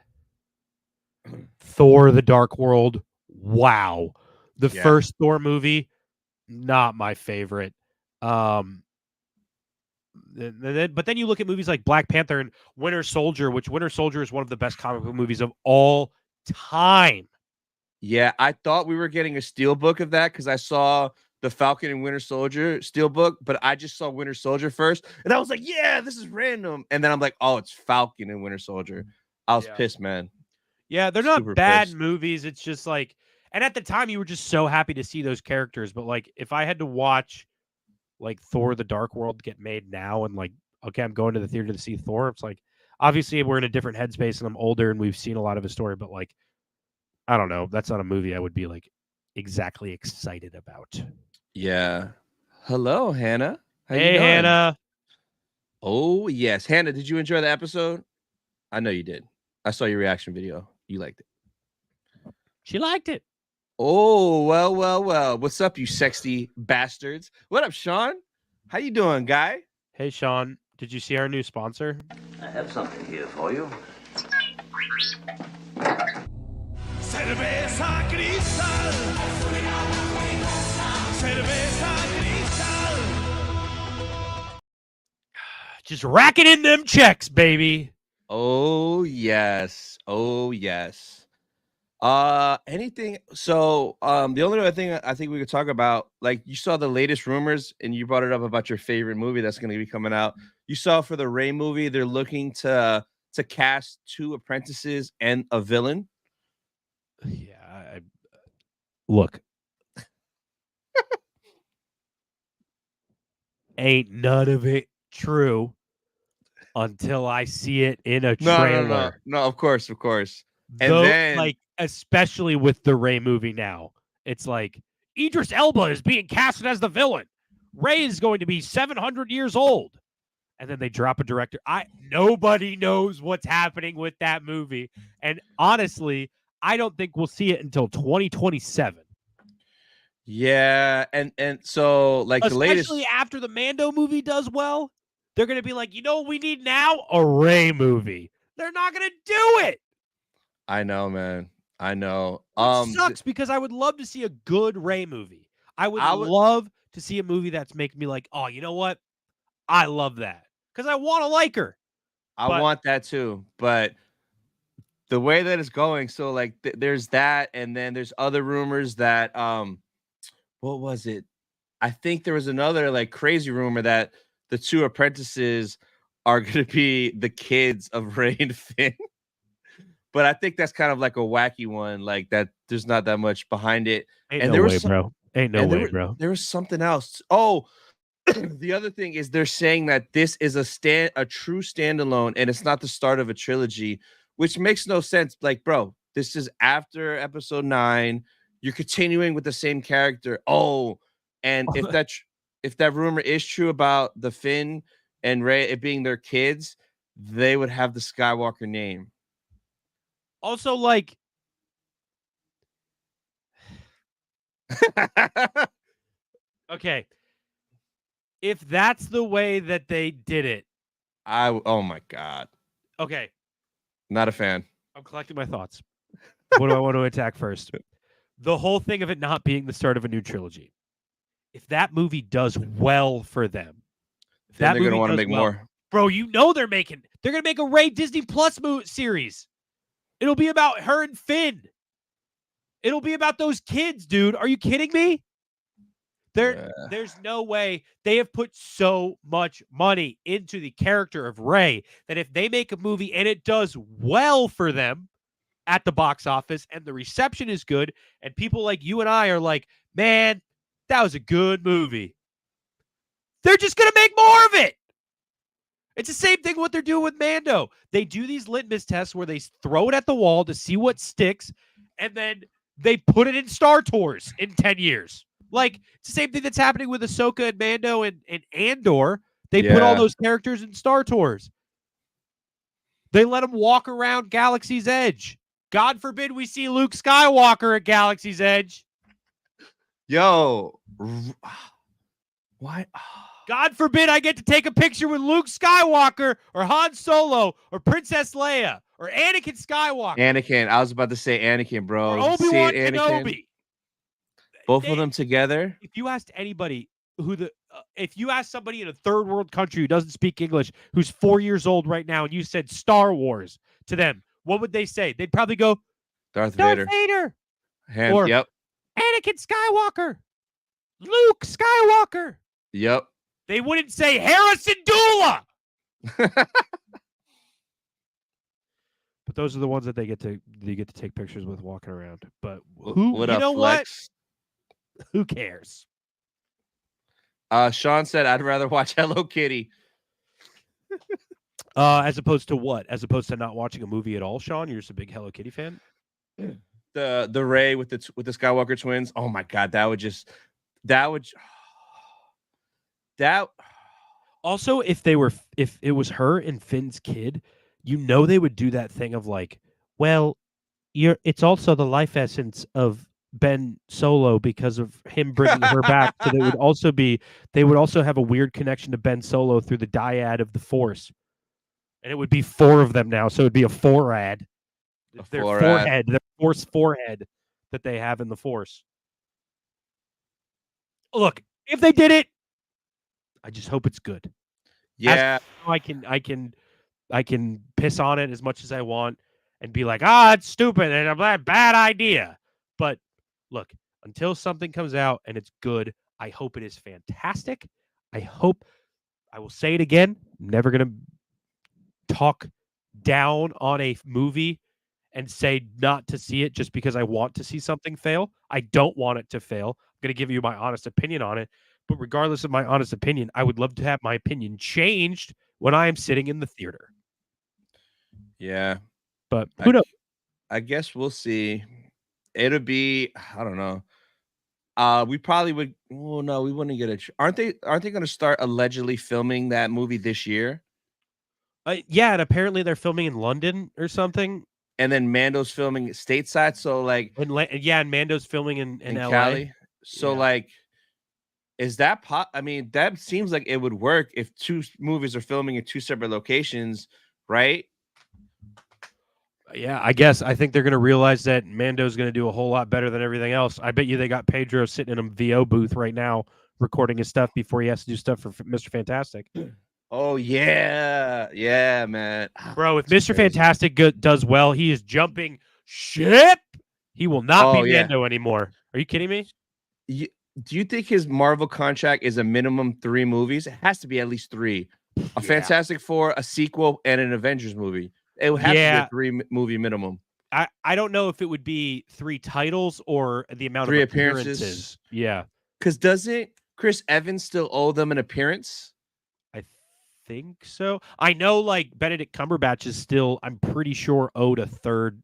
Thor: The Dark World. Wow. The first Thor movie, not my favorite. But then you look at movies like Black Panther and Winter Soldier, which Winter Soldier is one of the best comic book movies of all time. Yeah, I thought we were getting a steelbook of that because I saw the Falcon and Winter Soldier steelbook, but I just saw Winter Soldier first, and I was like, "Yeah, this is random." And then I'm like, "Oh, it's Falcon and Winter Soldier." I was pissed, man. Yeah, they're not bad movies. It's just like, and at the time, you were just so happy to see those characters. But like, if I had to watch like Thor: The Dark World get made now, and like, okay, I'm going to the theater to see Thor. It's like, obviously, we're in a different headspace, and I'm older, and we've seen a lot of his story. But like, I don't know. That's not a movie I would be like exactly excited about. Yeah. Hello, Hannah. How hey, you doing? Hannah. Oh, yes. Hannah, did you enjoy the episode? I know you did. I saw your reaction video. You liked it. She liked it. Oh, well. What's up, you sexy bastards? What up, Sean? How you doing, guy? Hey, Sean. Did you see our new sponsor? I have something here for you. Cerveza Cristal. Cerveza Cristal. Just racking in them checks, baby. Oh, yes. Anything? So, the only other thing I think we could talk about, like, you saw the latest rumors, and you brought it up about your favorite movie that's going to be coming out. You saw for the Rey movie, they're looking to cast 2 apprentices and a villain. Yeah, look. Ain't none of it true until I see it in a trailer. No, of course. And though, then, like, especially with the Rey movie now, it's like Idris Elba is being casted as the villain. Rey is going to be 700 years old. And then they drop a director. Nobody knows what's happening with that movie. And honestly, I don't think we'll see it until 2027. yeah, and so, like, especially the latest, after the Mando movie does well, they're going to be like, you know what we need now? A Rey movie. They're not going to do it. I know, man. I know. Which sucks because I would love to see a good Rey movie. I would love to see a movie that's making me like, oh, you know what? I love that because I want to like her. I want that too, but the way that it's going, so like there's that, and then there's other rumors that what was it? I think there was another like crazy rumor that the 2 apprentices are going to be the kids of Rey and Finn. But I think that's kind of like a wacky one, like that there's not that much behind it. Ain't no way, bro. There was something else. Oh, the other thing is they're saying that this is a true standalone, and it's not the start of a trilogy, which makes no sense. Like, bro, this is after episode 9. You're continuing with the same character. Oh, and if that rumor is true about the Finn and Rey it being their kids, they would have the Skywalker name. Also, like, okay, if that's the way that they did it, oh my god, okay, not a fan. I'm collecting my thoughts. What do I want to attack first? The whole thing of it not being the start of a new trilogy. If that movie does well for them, Then they're gonna want to make more. Bro, you know they're gonna make a Rey Disney Plus series. It'll be about her and Finn. It'll be about those kids, dude. Are you kidding me? There's no way. They have put so much money into the character of Rey that if they make a movie and it does well for them at the box office and the reception is good and people like you and I are like, man, that was a good movie, they're just going to make more of it. It's the same thing what they're doing with Mando. They do these litmus tests where they throw it at the wall to see what sticks, and then they put it in Star Tours in 10 years. Like, it's the same thing that's happening with Ahsoka and Mando and Andor. They put all those characters in Star Tours. They let them walk around Galaxy's Edge. God forbid we see Luke Skywalker at Galaxy's Edge. Yo, why? God forbid I get to take a picture with Luke Skywalker or Han Solo or Princess Leia or Anakin Skywalker. Anakin. I was about to say Anakin, bro. Or Obi-Wan Kenobi. Both of them together. If you asked anybody if you ask somebody in a third world country who doesn't speak English, who's 4 years old right now, and you said Star Wars to them, what would they say? They'd probably go, Darth Vader. Or yep. Anakin Skywalker. Luke Skywalker. Yep. They wouldn't say Harrison Dula. But those are the ones that they get to take pictures with walking around. But what Who cares? Sean said, I'd rather watch Hello Kitty. As opposed to what? As opposed to not watching a movie at all, Sean? You're just a big Hello Kitty fan? The Rey with the Skywalker twins. Oh my god, Also, if it was her and Finn's kid, you know they would do that thing of like, well, it's also the life essence of Ben Solo because of him bringing her back. So they would also have a weird connection to Ben Solo through the dyad of the Force. And it would be 4 of them now, so it'd be a 4-ad. Their forehead, their Force forehead that they have in the Force. Look, if they did it, I just hope it's good. Yeah. I can piss on it as much as I want and be like, it's stupid and a bad idea. But look, until something comes out and it's good, I hope it is fantastic. I will say it again. I'm never going to talk down on a movie and say not to see it just because I want to see something fail. I don't want it to fail. I'm going to give you my honest opinion on it. But regardless of my honest opinion, I would love to have my opinion changed when I am sitting in the theater. Yeah. But who knows? I guess we'll see. It'll be, I don't know. We probably would. Oh no, we wouldn't get it. Aren't they going to start allegedly filming that movie this year? Yeah, and apparently they're filming in London or something. And then Mando's filming stateside. So like, and Mando's filming in LA. Cali. So like, is that I mean, that seems like it would work if 2 movies are filming in 2 separate locations, right? Yeah, I guess. I think they're going to realize that Mando's going to do a whole lot better than everything else. I bet you they got Pedro sitting in a VO booth right now recording his stuff before he has to do stuff for Mr. Fantastic. Oh, yeah. Yeah, man. Bro, if Mr. Fantastic does well, he is jumping ship. He will not be Mando anymore. Are you kidding me? Do you think his Marvel contract is a minimum 3 movies? It has to be at least 3. A Fantastic Four, a sequel, and an Avengers movie. It would have to be a 3-movie minimum. I don't know if it would be 3 titles or the amount 3 of appearances. Yeah. Because doesn't Chris Evans still owe them an appearance? I think so. I know, like, Benedict Cumberbatch is still, I'm pretty sure, owed a third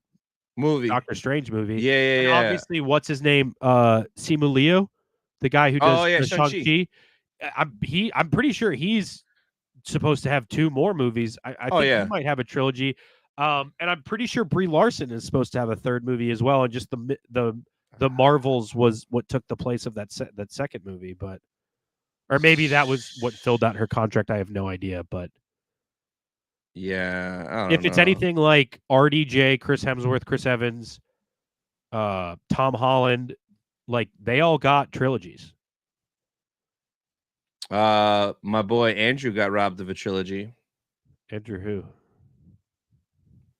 Movie. Doctor Strange movie. Yeah, And yeah. obviously, what's his name? Simu Liu, the guy who does Oh, yeah, Shang-Chi. I'm pretty sure he's supposed to have 2 more movies. I think he might have a trilogy. And I'm pretty sure Brie Larson is supposed to have a 3rd movie as well. And just the Marvels was what took the place of that second movie, but or maybe that was what filled out her contract. I have no idea, but yeah, I don't if it's know. anything like RDJ, Chris Hemsworth, Chris Evans, Tom Holland, like they all got trilogies. My boy Andrew got robbed of a trilogy. Andrew who?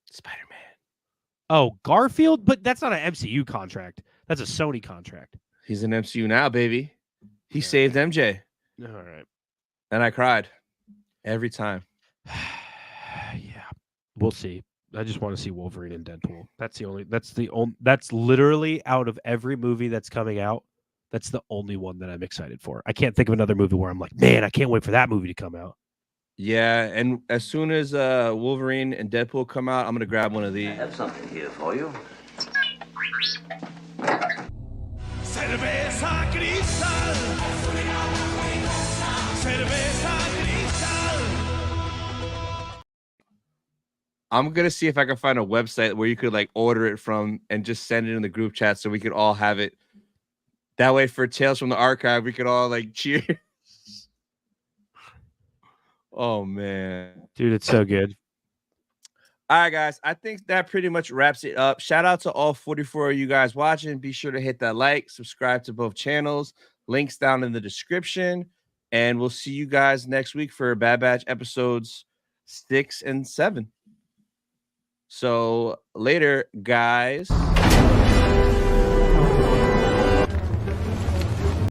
Spider-Man. Oh, Garfield, but that's not an MCU contract. That's a Sony contract. He's in MCU now, baby. He saved MJ. All right. And I cried every time. Yeah. We'll see. I just want to see Wolverine and Deadpool. That's literally out of every movie that's coming out. That's the only one that I'm excited for. I can't think of another movie where I'm like, man, I can't wait for that movie to come out. Yeah, and as soon as Wolverine and Deadpool come out, I'm gonna grab one of I these. have something here for you. Cerveza cristal. Cerveza cristal. I'm gonna see if I can find a website where you could like order it from and just send it in the group chat so we could all have it. That way, for Tales from the Archive, we could all like cheer. Oh man, Dude, it's so good. All right, guys. I think that pretty much wraps it up. Shout out to all 44 of you guys watching. Be sure to hit that like, subscribe to both channels. Links down in the description. And we'll see you guys next week for Bad Batch episodes 6 and 7. So later, guys.